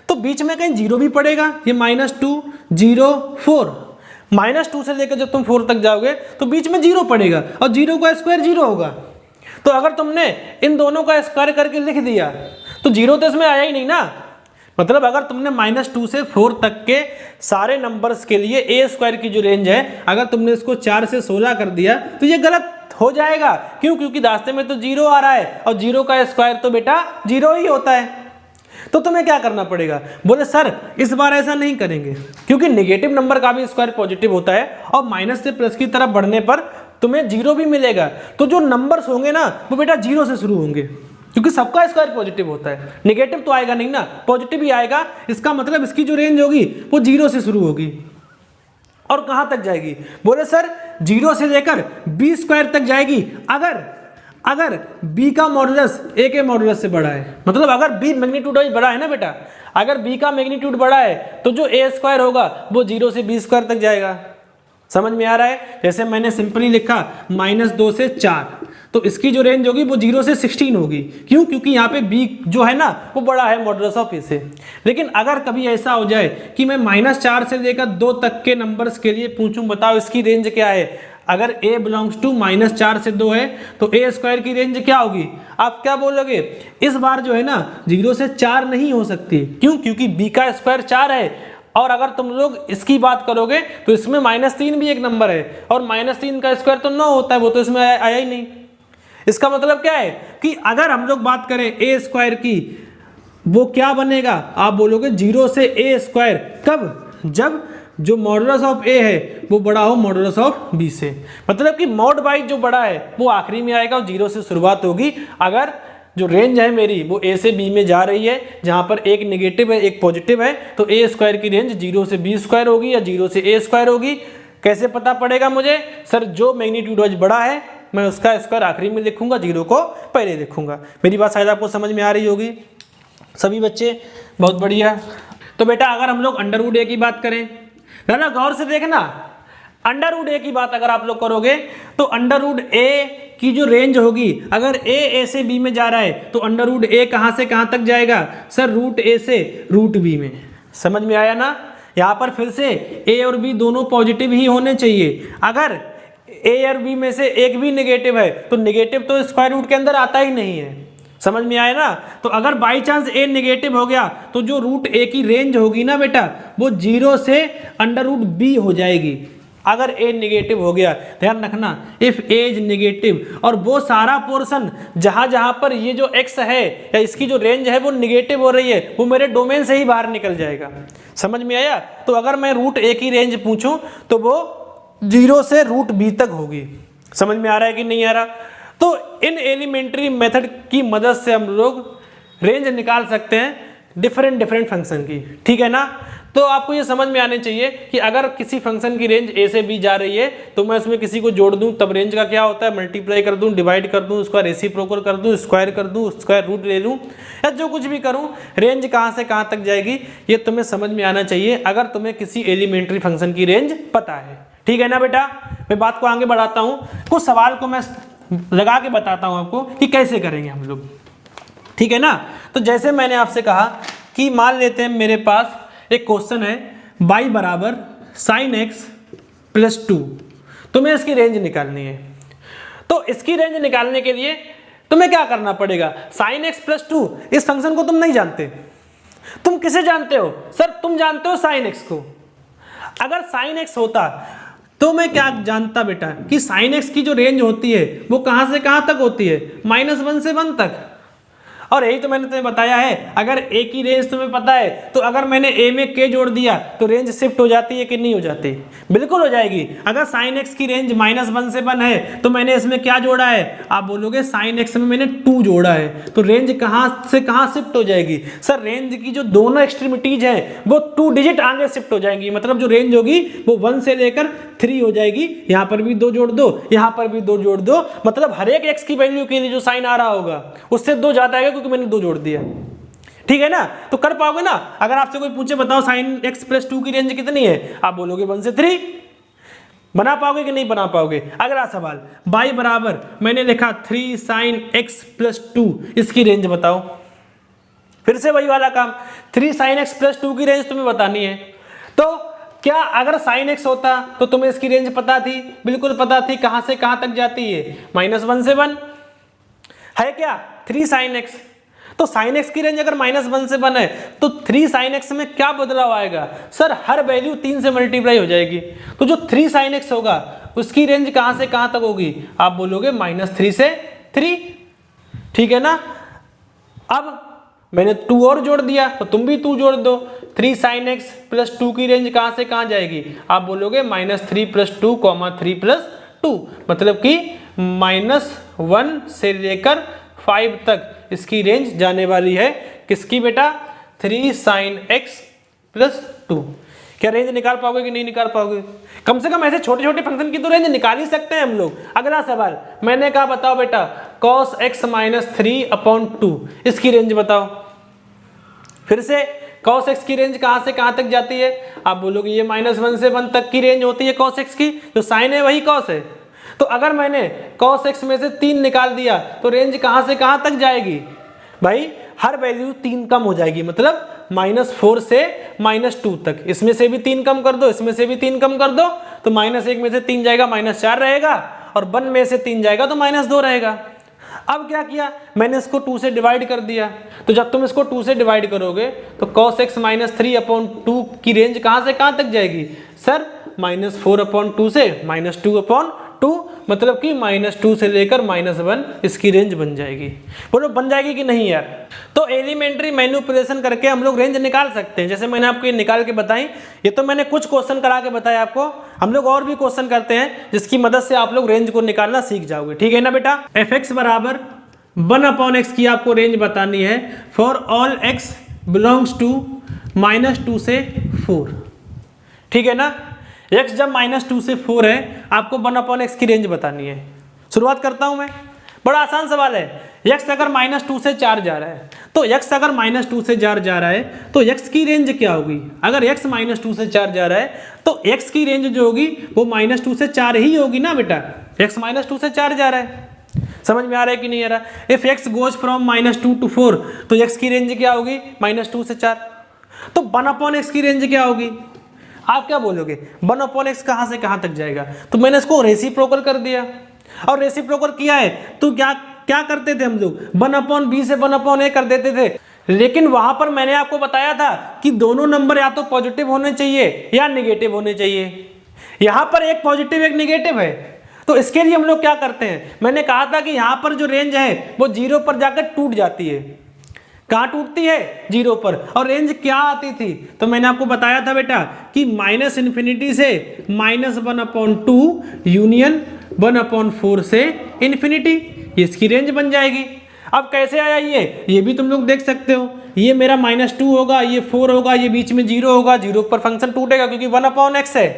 तो बीच में कहीं 0 भी पड़ेगा, ये -2 0 4, -2 से लेकर जब तुम 4 तक जाओगे तो बीच में 0 पड़ेगा और 0 का स्क्वायर 0 होगा। तो अगर तुमने इन दोनों का स्क्वायर करके लिख दिया तो 0 तो इसमें आया ही नहीं ना। मतलब अगर तुमने -2 से 4 तक के सारे नंबर्स के लिए ए स्क्वायर की जो रेंज है अगर तुमने इसको 4 से 16 कर दिया तो ये गलत हो जाएगा। क्यों? क्योंकि रास्ते में तो 0 आ रहा है और 0 का स्क्वायर तो बेटा 0 ही होता है। तो तुम्हें क्या करना पड़ेगा? बोले सर इस बार ऐसा नहीं करेंगे क्योंकि नेगेटिव नंबर का भी स्क्वायर पॉजिटिव होता है और माइनस से प्लस की तरफ बढ़ने पर तुम्हें 0 भी मिलेगा। तो जो नंबर्स होंगे ना वो बेटा 0 से शुरू होंगे क्योंकि सबका स्क्वायर पॉजिटिव होता है, नेगेटिव तो आएगा नहीं ना, पॉजिटिव ही आएगा। इसका मतलब इसकी जो रेंज होगी वो 0 से शुरू होगी और कहां तक जाएगी? बोले सर 0 से लेकर b स्क्वायर तक जाएगी अगर b का मॉडुलस a के मॉडुलस से बड़ा है। मतलब अगर b मैग्नीट्यूड बड़ा है ना बेटा, अगर b का मैग्नीट्यूड बड़ा है तो जो a स्क्वायर होगा वो 0 से b स्क्वायर तक जाएगा। समझ में आ रहा है? जैसे मैंने सिंपली लिखा -2 से 4, तो इसकी जो रेंज होगी वो 0 से 16 होगी। क्यों? क्योंकि यहाँ पे b जो है ना वो बड़ा है मॉडुलस ऑफ a से। लेकिन अगर कभी ऐसा हो जाए कि मैं -4 से लेकर 2 तक के नंबर्स के लिए पूछूं बताओ इसकी रेंज क्या है, अगर a बिलोंग्स टू -4 से 2 है तो a स्क्वायर की रेंज क्या होगी? आप क्या बोलोगे? इस बार जो है ना 0 से 4 नहीं हो सकती। क्यों? क्योंकि b का स्क्वायर 4 है और अगर तुम लोग इसकी बात करोगे तो इसमें -3 भी एक नंबर है और -3 का स्क्वायर तो 9 होता है, वो तो इसमें आया ही नहीं। इसका मतलब क्या है कि अगर हम लोग बात करें ए स्क्वायर की, वो क्या बनेगा? आप बोलोगे 0 से a स्क्वायर। कब? जब जो मॉडुलस ऑफ a है वो बड़ा हो मॉडुलस ऑफ b से। मतलब कि मॉड बाई जो बड़ा है वो आखिरी में आएगा और 0 से शुरुआत होगी। अगर जो रेंज है मेरी वो a से b में जा रही है जहां पर एक नेगेटिव है एक पॉजिटिव है, तो a स्क्वायर की रेंज 0 से b स्क्वायर होगी या 0 से a स्क्वायर होगी। कैसे पता पड़ेगा मुझे? सर जो मैग्नीट्यूड बड़ा है मैं उसका स्क्वायर आखिरी में लिखूंगा, 0 को पहले लिखूंगा। मेरी बात शायद आपको समझ में आ रही होगी सभी बच्चे, बहुत बढ़िया। तो बेटा अगर हम लोग अंडर रूट a की बात करें, ना गौर से देखना, अंडर रूट a की बात अगर आप लोग करोगे तो अंडर रूट a की जो रेंज होगी, अगर a से b में जा रहा है तो अंडर रूट a कहां से कहां तक जाएगा? सर रूट a से रूट b में। समझ में आया ना? यहां पर फिर से a और b दोनों पॉजिटिव ही होने चाहिए। अगर a और b में से एक भी नेगेटिव है तो नेगेटिव तो स्क्वायर रूट के अंदर आता ही नहीं है। समझ में आया ना? तो अगर बाई चांस a नेगेटिव हो गया तो जो रूट a की रेंज होगी ना बेटा वो 0 से अंडर रूट b हो जाएगी। अगर a नेगेटिव हो गया, ध्यान रखना, इफ a इज नेगेटिव, और वो सारा पोर्शन जहां जहां पर ये जो x है या इसकी जो रेंज है वो नेगेटिव हो रही है वो मेरे डोमेन से ही बाहर निकल जाएगा। समझ में आया? तो अगर मैं रूट a की रेंज पूछूं तो वो 0 से रूट b तक होगी। समझ में आ रहा है कि नहीं आ रहा? तो इन एलिमेंट्री मेथड की मदद से हम लोग रेंज निकाल सकते हैं डिफरेंट फंक्शन की। ठीक है ना? तो आपको ये समझ में आने चाहिए कि अगर किसी फंक्शन की रेंज a से b जा रही है तो मैं उसमें किसी को जोड़ दूं तब रेंज का क्या होता है? मल्टीप्लाई कर दूं, डिवाइड कर दूं, उसका रेसिप्रोकल कर दूं, स्क्वायर कर दूं, स्क्वायर रूट ले लूं या जो कुछ भी करूं, रेंज कहां से कहां तक जाएगी ये तुम्हें समझ में आना चाहिए अगर तुम्हें किसी एलिमेंट्री फंक्शन की रेंज पता है। ठीक है ना बेटा? मैं बात को आगे बढ़ाता हूं, कुछ सवाल को मैं लगा के बताता हूं आपको कि कैसे करेंगे हम लोग। ठीक है ना? तो जैसे मैंने आपसे कहा कि मान लेते हैं मेरे पास एक क्वेश्चन है y बराबर sin x प्लस 2, तुम्हें इसकी रेंज निकालनी है। तो इसकी रेंज निकालने के लिए तुम्हें क्या करना पड़ेगा? sin x प्लस 2, इस फंक्शन को तुम नहीं जानते। तुम किसे जानते हो? सर तुम जानते हो sin x को। अगर sin x होता तो मैं क्या जानता बेटा कि sin x की जो रेंज होती है वो कहां से कहां तक होती है? -1 से 1 तक। और यही तो मैंने तुम्हें बताया है, अगर ए की रेंज तुम्हें पता है तो अगर मैंने ए में के जोड़ दिया तो रेंज शिफ्ट हो जाती है कि नहीं हो जाती? बिल्कुल हो जाएगी। अगर साइन एक्स की रेंज -1 से 1 है तो मैंने इसमें क्या जोड़ा है? आप बोलोगे साइन एक्स में मैंने 2 जोड़ा है, तो रेंज कहां से कहां शिफ्ट हो जाएगी? सर रेंज की जो दोनों एक्सट्रीमिटीज है वो 2 डिजिट आगे शिफ्ट हो जाएंगी, मतलब जो रेंज होगी वो 1 से लेकर 3 हो जाएगी। यहां पर भी 2 जोड़ दो, यहां पर भी 2 जोड़ दो, मतलब हर एक एक्स की वैल्यू के लिए जो साइन आ रहा होगा उससे 2 ज्यादा आएगा क्योंकि मैंने 2 जोड़ दिया। ठीक है ना? तो कर पाओगे ना? अगर आपसे कोई पूछे बताओ साइन एक्स प्लस 2 की रेंज कितनी है, आप बोलोगे 1 से 3। बना पाओगे कि नहीं बना पाओगे? अगला सवाल, y बराबर मैंने लिखा 3 साइन एक्स प्लस 2, इसकी रेंज बताओ। फिर से वही वाला काम, 3 साइन एक्स प्लस 2 की रेंज तुम्हें बतानी है। तो क्या अगर साइन एक्स होता तो तुम्हें इसकी रेंज पता थी? बिल्कुल पता थी। कहां से कहां तक जाती है? -1 से 1 है क्या? 3 साइन एक्स, तो साइन एक्स की रेंज अगर -1 से 1 है तो 3 साइन एक्स में क्या बदलाव आएगा? सर हर वैल्यू 3 से मल्टीप्लाई हो जाएगी, तो जो 3 साइन एक्स होगा उसकी रेंज कहां से कहां तक होगी? आप बोलोगे -3 से 3। ठीक है ना? अब मैंने 2 और जोड़ दिया तो तुम भी 2 जोड़ दो। 3 साइन एक्स प्लस 2 की रेंज कहां से कहां जाएगी? आप बोलोगे -3 + 2, 3 + 2, मतलब कि -1 से लेकर 5 तक इसकी रेंज जाने वाली है। किसकी बेटा? 3 साइन एक्स प्लस 2। क्या रेंज निकाल पाओगे कि नहीं निकाल पाओगे? कम से कम ऐसे छोटे छोटे फंक्शन की तो रेंज निकाल ही सकते हैं हम लोग। अगला सवाल मैंने कहा बताओ बेटा cos x - 3/2, इसकी रेंज बताओ। फिर से cos x की रेंज कहां से कहां तक जाती है? आप बोलोगे ये -1 से 1 तक की रेंज होती है cos x की, जो साइन है वही cos है। तो अगर मैंने cos x में से 3 निकाल दिया तो रेंज कहां से कहां तक जाएगी? भाई हर वैल्यू 3 कम हो जाएगी, मतलब -4 से -2 तक। इसमें से भी 3 कम कर दो, इसमें से भी 3 कम कर दो, तो -1 में से 3 जाएगा -4 रहेगा, और 1 में से 3 जाएगा तो -2 रहेगा। अब क्या किया मैंने, इसको 2 से डिवाइड कर दिया। तो जब तुम इसको 2 से डिवाइड करोगे तो cos x - 3/2 की रेंज कहां से कहां तक जाएगी? सर -4/2 से -2/2, मतलब कि -2 से लेकर -1 इसकी रेंज बन जाएगी। बोलो बन जाएगी कि नहीं यार? तो एलिमेंट्री मैनिपुलेशन करके हम लोग रेंज निकाल सकते हैं, जैसे मैंने आपको ये निकाल के बताई। ये तो मैंने कुछ क्वेश्चन करा के बताया आपको, हम लोग और भी क्वेश्चन करते हैं जिसकी मदद से आप लोग रेंज को निकालना सीख जाओगे। ठीक है ना बेटा? fx बराबर 1/x की आपको रेंज बतानी है for all x belongs to -2 से 4। ठीक है ना? x जब -2 से 4 है, आपको 1/x की रेंज बतानी है। शुरुआत करता हूं मैं, बड़ा आसान सवाल है। x अगर -2 से 4 जा रहा है, तो x अगर -2 से 4 जा रहा है तो x की रेंज क्या होगी? अगर x -2 से 4 जा रहा है तो x की रेंज जो होगी वो -2 से 4 ही होगी ना बेटा। x -2 से 4 जा रहा है, समझ में आ रहा है कि नहीं आ रहा? If x goes from -2 to 4 तो x की रेंज क्या होगी? -2 से 4। तो 1/x की रेंज क्या होगी? आप क्या बोलोगे? 1/x कहां से कहां तक जाएगा? तो मैंने इसको रेसिप्रोकल कर दिया, और रेसिप्रोकल किया है तो क्या करते थे हम लोग? 1/b से 1/a कर देते थे। लेकिन वहां पर मैंने आपको बताया था कि दोनों नंबर या तो पॉजिटिव होने चाहिए या निगेटिव होने चाहिए। यहां पर एक पॉजिटिव एक निगेटिव है, तो इसके लिए हम लोग क्या करते हैं? मैंने कहा था कि यहां पर जो रेंज है वो 0 पर जाकर टूट जाती है। कहां टूटती है? 0 पर। और रेंज क्या आती थी? तो मैंने आपको बताया था बेटा कि -∞ से -1/2 यूनियन 1/4 से इन्फिनिटी, इसकी रेंज बन जाएगी। अब कैसे आया ये भी तुम लोग देख सकते हो। ये मेरा -2 होगा, ये 4 होगा, ये बीच में 0 होगा। 0 पर फंक्शन टूटेगा क्योंकि 1/x है।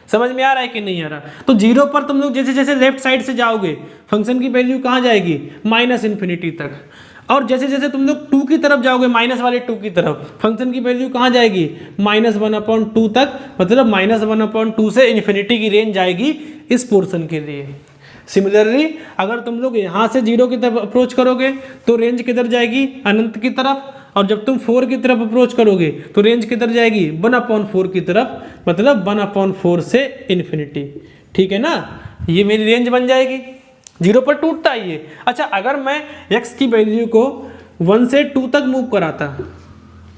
समझ में आ रहा है कि नहीं आ रहा? तो 0 पर तुम लोग जैसे जैसे लेफ्ट साइड से जाओगे फंक्शन की वैल्यू कहां जाएगी? -∞ तक। और जैसे जैसे तुम लोग 2 की तरफ जाओगे, माइनस वाले 2 की तरफ, फंक्शन की वैल्यू कहां जाएगी? -1/2 तक, मतलब -1/2 से इन्फिनिटी की रेंज जाएगी इस पोर्शन के लिए। सिमिलरली अगर तुम लोग यहाँ से 0 की तरफ अप्रोच करोगे तो रेंज किधर जाएगी? अनंत की तरफ। और जब तुम 4 की तरफ अप्रोच करोगे तो रेंज किधर जाएगी? 1/4 की तरफ, मतलब 1/4 से इन्फिनिटी। ठीक है ना? ये मेरी रेंज बन जाएगी। 0 पर टूटता है ये। अच्छा, अगर मैं x की वैल्यू को 1 से 2 तक मूव कराता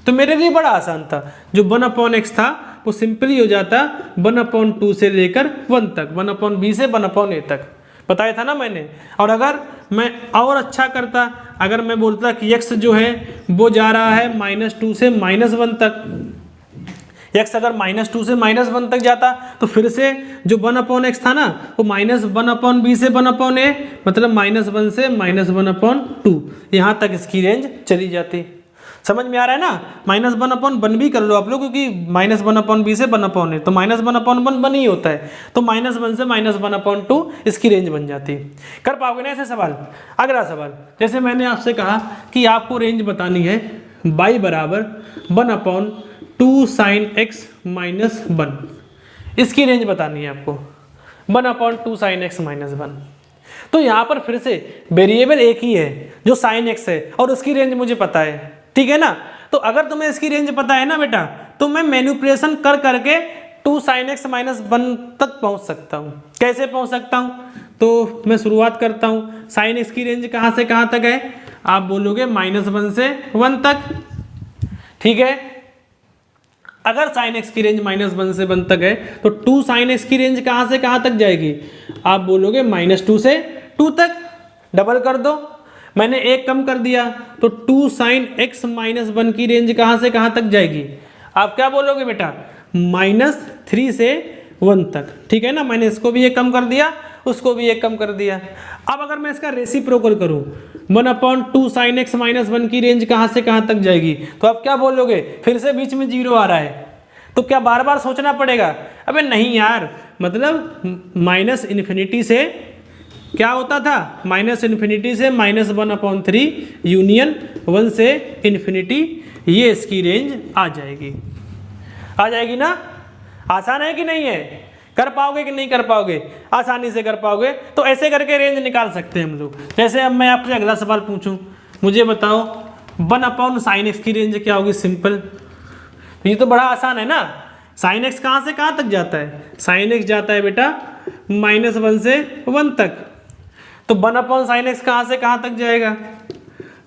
तो मेरे लिए बड़ा आसान था। जो 1/x था वो सिंपली हो जाता 1/2 से लेकर 1 तक, 1/b से 1/a तक बताया था ना मैंने। और अगर मैं और अच्छा करता, अगर मैं बोलता कि x जो है वो जा रहा है -2 से -1 तक, x अगर -2 से -1 तक जाता तो फिर से जो 1/x था ना वो -1/b से 1/a, मतलब -1 से -1/2, यहाँ तक इसकी रेंज चली जाती। समझ में आ रहा है ना? -1/1 भी कर लो आप लोग, क्योंकि -1/b से 1/a, तो -1/1 1 ही होता है, तो -1 से -1/2 इसकी रेंज बन जाती। कर पाओगे ना ऐसे सवाल? अगला सवाल, जैसे मैंने आपसे कहा कि आपको रेंज बतानी है y बराबर 1/2 sin x - 1, इसकी रेंज बतानी है आपको 1/2 sin x - 1। तो यहाँ पर फिर से वेरिएबल एक ही है जो sin x है और उसकी रेंज मुझे पता है, ठीक है ना? तो अगर तुम्हें इसकी रेंज पता है ना बेटा, तो मैं मैनिपुलेशन कर करके 2 sin x - 1 तक पहुँच सकता हूँ। कैसे पहुँच सकता हूँ? तो मैं शुरुआत करता हूँ। sin x की रेंज कहाँ से कहाँ तक है? आप बोलोगे -1 से 1 तक, ठीक है। अगर sin x की रेंज -1 से 1 तक है तो 2 sin x की रेंज कहाँ से कहाँ तक जाएगी? आप बोलोगे -2 से 2 तक, डबल कर दो। मैंने एक कम कर दिया तो 2 sin x - 1 की रेंज कहाँ से कहाँ तक जाएगी? आप क्या बोलोगे बेटा? -3 से 1 तक, ठीक है ना? मैंने इसको भी एक कम कर दिया, उसको भी एक कम कर दिया। अब अगर मैं इसका रेसिप्रोकल करूं, 1/2 sin x - 1 की रेंज कहाँ से कहाँ तक जाएगी? तो आप क्या बोलोगे? फिर से बीच में 0 आ रहा है, तो क्या बार बार सोचना पड़ेगा? अबे नहीं यार, मतलब -∞ से क्या होता था? -∞ से -1/3 यूनियन 1 से ∞, ये इसकी रेंज आ जाएगी। आ जाएगी ना? आसान है कि नहीं है? कर पाओगे कि नहीं कर पाओगे? आसानी से कर पाओगे। तो ऐसे करके रेंज निकाल सकते हैं हम लोग। जैसे अब मैं आपसे अगला सवाल पूछूं, मुझे बताओ 1/ sin x की रेंज क्या होगी? सिंपल, ये तो बड़ा आसान है ना। sin x कहाँ से कहाँ तक जाता है? sin x जाता है बेटा -1 से 1 तक, तो 1/ sin x कहाँ से कहाँ तक जाएगा?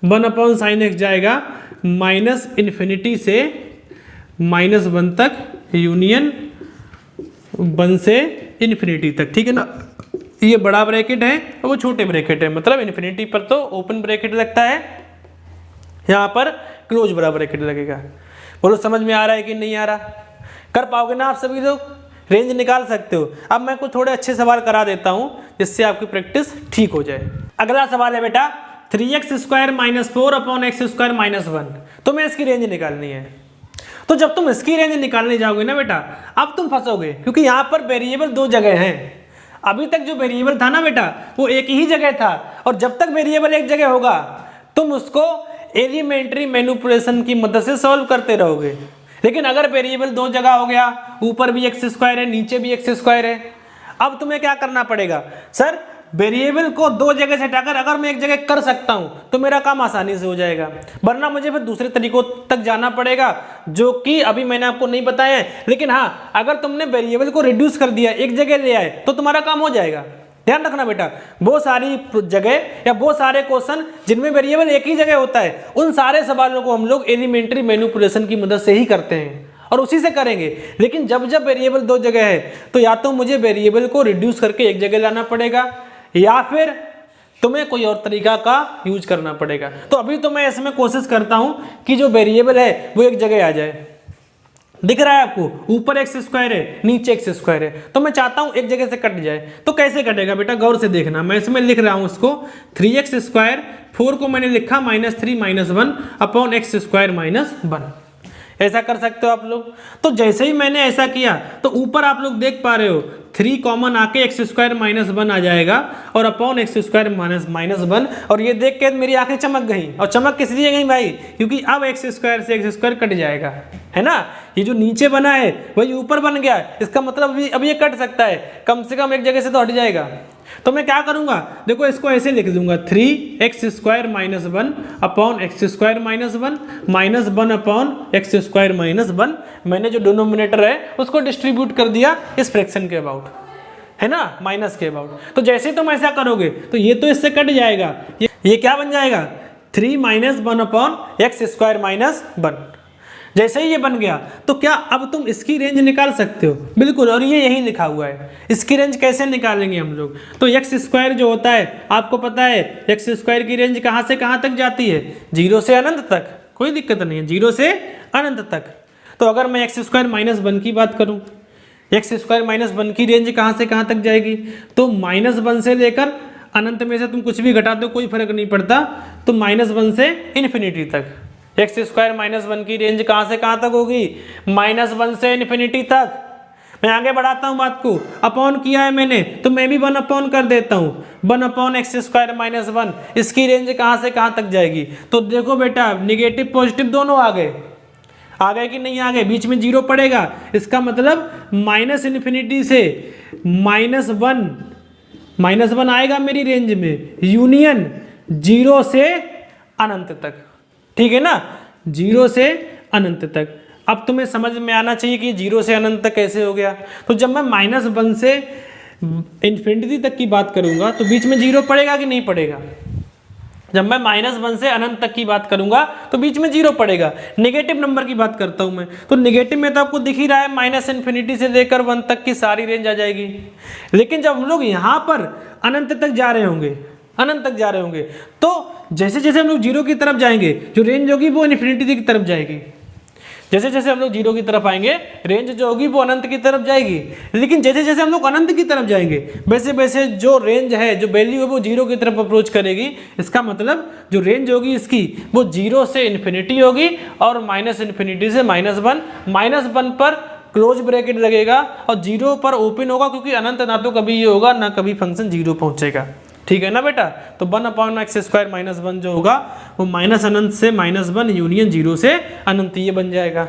1/ sin x जाएगा -∞ से -1 तक यूनियन 1 से ∞ तक, ठीक है ना? ये बड़ा ब्रैकेट है और वो छोटे ब्रैकेट है, मतलब ∞ पर तो ओपन ब्रैकेट लगता है, यहाँ पर क्लोज बड़ा ब्रैकेट लगेगा। बोलो समझ में आ रहा है कि नहीं आ रहा? कर पाओगे ना आप सभी लोग? रेंज निकाल सकते हो। अब मैं कुछ थोड़े अच्छे सवाल करा देता हूँ जिससे आपकी प्रैक्टिस ठीक हो जाए। अगला सवाल है बेटा 3x² - 4/x² - 1, तुम्हें इसकी रेंज निकालनी है। तो जब तुम इसकी रेंज निकालने जाओगे ना बेटा, अब तुम फंसोगे, क्योंकि यहाँ पर वेरिएबल 2 जगह हैं। अभी तक जो वेरिएबल था ना बेटा वो एक ही जगह था, और जब तक वेरिएबल एक जगह होगा तुम उसको एलिमेंट्री मैनिपुलेशन की मदद से सॉल्व करते रहोगे। लेकिन अगर वेरिएबल 2 जगह हो गया, ऊपर भी x² है नीचे भी x² है, अब तुम्हें क्या करना पड़ेगा? सर वेरिएबल को 2 जगह से हटाकर अगर मैं एक जगह कर सकता हूं तो मेरा काम आसानी से हो जाएगा, वरना मुझे फिर दूसरे तरीकों तक जाना पड़ेगा जो कि अभी मैंने आपको नहीं बताया है। लेकिन हाँ, अगर तुमने वेरिएबल को रिड्यूस कर दिया, एक जगह ले आए, तो तुम्हारा काम हो जाएगा। ध्यान रखना बेटा, वो सारी जगह या वो सारे क्वेश्चन जिनमें वेरिएबल एक ही जगह होता है, उन सारे सवालों को हम लोग एलिमेंट्री मैनिपुलेशन की मदद से ही करते हैं और उसी से करेंगे। लेकिन जब जब वेरिएबल 2 जगह है तो या तो मुझे वेरिएबल को रिड्यूस करके एक जगह लाना पड़ेगा या फिर तुम्हें कोई और तरीका का यूज करना पड़ेगा। तो अभी तो मैं इसमें कोशिश करता हूं कि जो वेरिएबल है वो एक जगह आ जाए। दिख रहा है आपको, ऊपर x² है नीचे x² है, तो मैं चाहता हूं एक जगह से कट जाए। तो कैसे कटेगा बेटा, गौर से देखना। मैं इसमें लिख रहा हूं इसको 3x², 4 को मैंने लिखा -3 - 1/x² - 1। ऐसा कर सकते हो आप लोग। तो जैसे ही मैंने ऐसा किया तो ऊपर आप लोग देख पा रहे हो 3 कॉमन आके x² - 1 आ जाएगा और अपॉन x² - 1, और ये देख के मेरी आंखें चमक गई। और चमक किस लिए गई भाई? क्योंकि अब x² से x² कट जाएगा, है ना? ये जो नीचे बना है वही ऊपर बन गया, इसका मतलब अब ये कट सकता है, कम से कम एक जगह से तो हट जाएगा। तो मैं क्या करूंगा, देखो इसको ऐसे लिख दूंगा 3x² - 1 upon x² - 1 minus 1 upon x² - 1। मैंने जो डिनोमिनेटर है उसको डिस्ट्रीब्यूट कर दिया इस फ्रैक्शन के अबाउट, है ना, माइनस के अबाउट। तो जैसे तुम ऐसा करोगे तो ये तो इससे कट जाएगा, ये क्या बन जाएगा 3 - 1 अपॉन x² - 1। जैसे ही ये बन गया तो क्या अब तुम इसकी रेंज निकाल सकते हो? बिल्कुल, और ये यही लिखा हुआ है। इसकी रेंज कैसे निकालेंगे हम लोग? तो एक्स स्क्वायर जो होता है आपको पता है एक्स स्क्वायर की रेंज कहाँ से कहाँ तक जाती है? 0 से अनंत तक, कोई दिक्कत नहीं है, 0 से अनंत तक। तो अगर मैं एक्स स्क्वायर माइनस 1 की बात करूँ, एक्स स्क्वायर माइनस 1 की रेंज कहाँ से कहाँ तक जाएगी? तो -1 से लेकर अनंत में से तुम कुछ भी घटा दो कोई फर्क नहीं पड़ता, तो -1 से इन्फिनिटी तक। एक्स स्क्वायर -1 की रेंज कहाँ से कहाँ तक होगी? -1 से इन्फिनिटी तक। मैं आगे बढ़ाता हूँ बात को, अपॉन किया है मैंने तो मैं भी 1 अपॉन कर देता हूँ, 1 अपॉन एक्स स्क्वायर -1, इसकी रेंज कहाँ से कहाँ तक जाएगी? तो देखो बेटा, निगेटिव पॉजिटिव दोनों आ गए कि नहीं आ गए? बीच में 0 पड़ेगा, इसका मतलब -इन्फिनिटी से -1 आएगा मेरी रेंज में, यूनियन 0 से अनंत तक। ठीक है ना, 0 से अनंत तक। अब तुम्हें समझ में आना चाहिए कि 0 से अनंत तक कैसे हो गया। तो जब मैं -1 से इन्फिनिटी तक की बात करूंगा तो बीच में 0 पड़ेगा कि नहीं पड़ेगा? जब मैं -1 से अनंत तक की बात करूंगा तो बीच में 0 पड़ेगा। नेगेटिव नंबर की बात करता हूं मैं, तो नेगेटिव में तो आपको दिख ही रहा है -इन्फिनिटी से लेकर 1 तक की सारी रेंज आ जाएगी। लेकिन जब हम लोग यहाँ पर अनंत तक जा रहे होंगे, तो जैसे जैसे हम लोग 0 की तरफ जाएंगे, जो रेंज होगी वो इन्फिनिटी की तरफ जाएगी। जैसे जैसे हम लोग 0 की तरफ आएंगे, रेंज जो होगी वो अनंत की तरफ जाएगी। लेकिन जैसे जैसे हम लोग अनंत की तरफ जाएंगे, वैसे वैसे जो रेंज है, जो वैल्यू है, वो 0 की तरफ अप्रोच करेगी। इसका मतलब जो रेंज होगी इसकी वो 0 से इन्फिनिटी होगी और -इन्फिनिटी से -1 पर क्लोज ब्रैकेट लगेगा और 0 पर ओपन होगा, क्योंकि अनंत ना तो कभी ये होगा ना कभी फंक्शन 0 पहुंचेगा। ठीक है ना बेटा? तो 1 अपॉन एक्स स्क्वायर -1 जो होगा वो -अनंत से -1 यूनियन 0 से अनंत, ये बन जाएगा।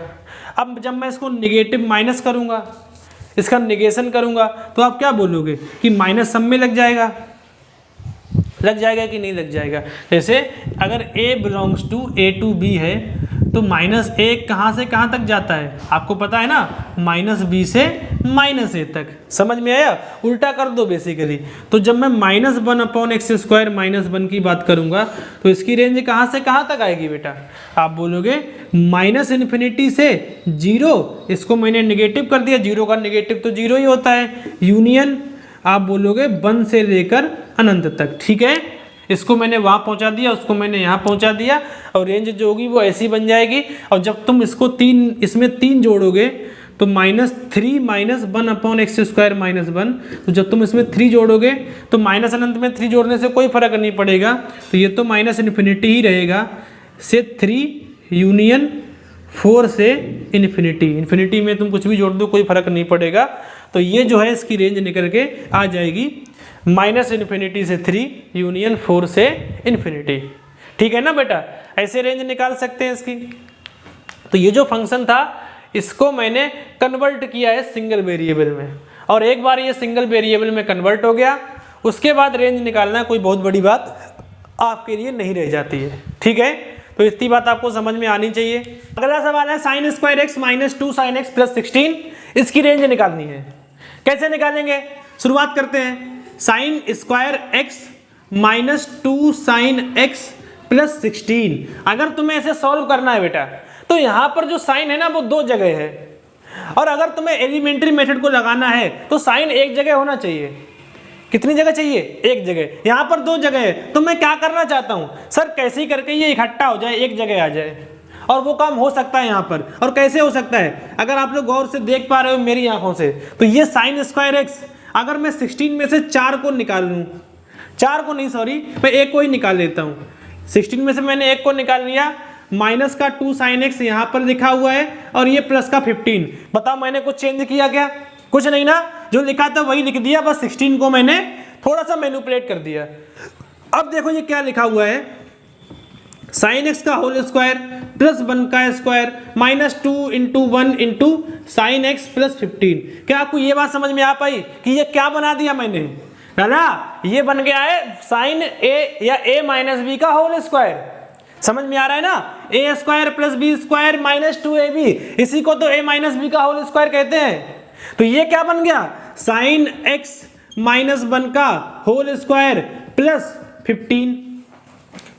अब जब मैं इसको निगेटिव माइनस करूंगा, इसका निगेशन करूंगा, तो आप क्या बोलोगे कि माइनस सब में लग जाएगा कि नहीं लग जाएगा? जैसे अगर a belongs to a to b है तो -1 कहाँ से कहाँ तक जाता है? आपको पता है ना, -b से -a तक। समझ में आया? उल्टा कर दो बेसिकली। तो जब मैं -1 अपॉन एक्स स्क्वायर -1 की बात करूंगा तो इसकी रेंज कहाँ से कहाँ तक आएगी बेटा? आप बोलोगे -इन्फिनिटी से 0, इसको मैंने निगेटिव कर दिया, 0 का निगेटिव तो 0 ही होता है, यूनियन आप बोलोगे 1 से लेकर अनंत तक। ठीक है, इसको मैंने वहाँ पहुँचा दिया, उसको मैंने यहाँ पहुँचा दिया, और रेंज जो होगी वो ऐसी बन जाएगी। और जब तुम इसको इसमें 3 जोड़ोगे तो -3 -1 अपॉन एक्स स्क्वायर -1, तो जब तुम इसमें 3 जोड़ोगे तो माइनस अनंत में 3 जोड़ने से कोई फर्क नहीं पड़ेगा, तो ये तो -इन्फिनिटी ही रहेगा, से 3 यूनियन 4 से इन्फिनिटी में तुम कुछ भी जोड़ दो कोई फर्क नहीं पड़ेगा। तो ये जो है इसकी रेंज निकल के आ जाएगी -इन्फिनिटी से 3 यूनियन 4 से इन्फिनिटी। ठीक है ना बेटा? ऐसे रेंज निकाल सकते हैं इसकी। तो ये जो फंक्शन था इसको मैंने कन्वर्ट किया है सिंगल वेरिएबल में, और एक बार ये सिंगल वेरिएबल में कन्वर्ट हो गया, उसके बाद रेंज निकालना कोई बहुत बड़ी बात आपके लिए नहीं रह जाती है। ठीक है, तो इतनी बात आपको समझ में आनी चाहिए। अगला सवाल है sin square x -2 sin x + 16, इसकी रेंज निकालनी है। कैसे निकालेंगे? शुरुआत करते हैं। sin square x -2 sin x + 16, अगर तुम्हें ऐसे सॉल्व करना है बेटा, तो यहाँ पर जो साइन है ना वो 2 जगह है, और अगर तुम्हें एलिमेंट्री मेथड को लगाना है तो साइन एक जगह होना चाहिए। कितनी जगह चाहिए? एक जगह। यहाँ पर 2 जगह है, तो मैं क्या करना चाहता हूँ, सर कैसे ही करके ये इकट्ठा हो जाए, एक जगह आ जाए, और वो काम हो सकता है यहाँ पर। और कैसे हो सकता है? अगर आप लोग गौर से देख पा रहे हो मेरी आंखों से, तो ये sin स्क्वायर एक्स, अगर मैं 16 में से 4 को निकाल लूँ, 4 को नहीं सॉरी, मैं 1 को ही निकाल लेता हूँ। 16 में से मैंने 1 को निकाल लिया, माइनस का 2 sin x यहाँ पर लिखा हुआ है, और ये प्लस का 15। बताओ मैंने कुछ चेंज किया क्या? कुछ नहीं ना, जो लिखा था वही लिख दिया, बस 16 को मैंने थोड़ा सा मैनिपुलेट कर दिया। अब देखो ये क्या लिखा हुआ है, sin x का होल स्क्वायर प्लस 1 का स्क्वायर -2 × 1 × sin x + 15। क्या आपको ये बात समझ में आ पाई कि ये क्या बना दिया मैंने? ना, ये बन गया है sin a या a - b का होल स्क्वायर। समझ में आ रहा है ना? a² + b² -2ab, इसी को तो a - b का होल स्क्वायर कहते हैं। तो ये क्या बन गया? sin x - 1 का होल स्क्वायर प्लस 15।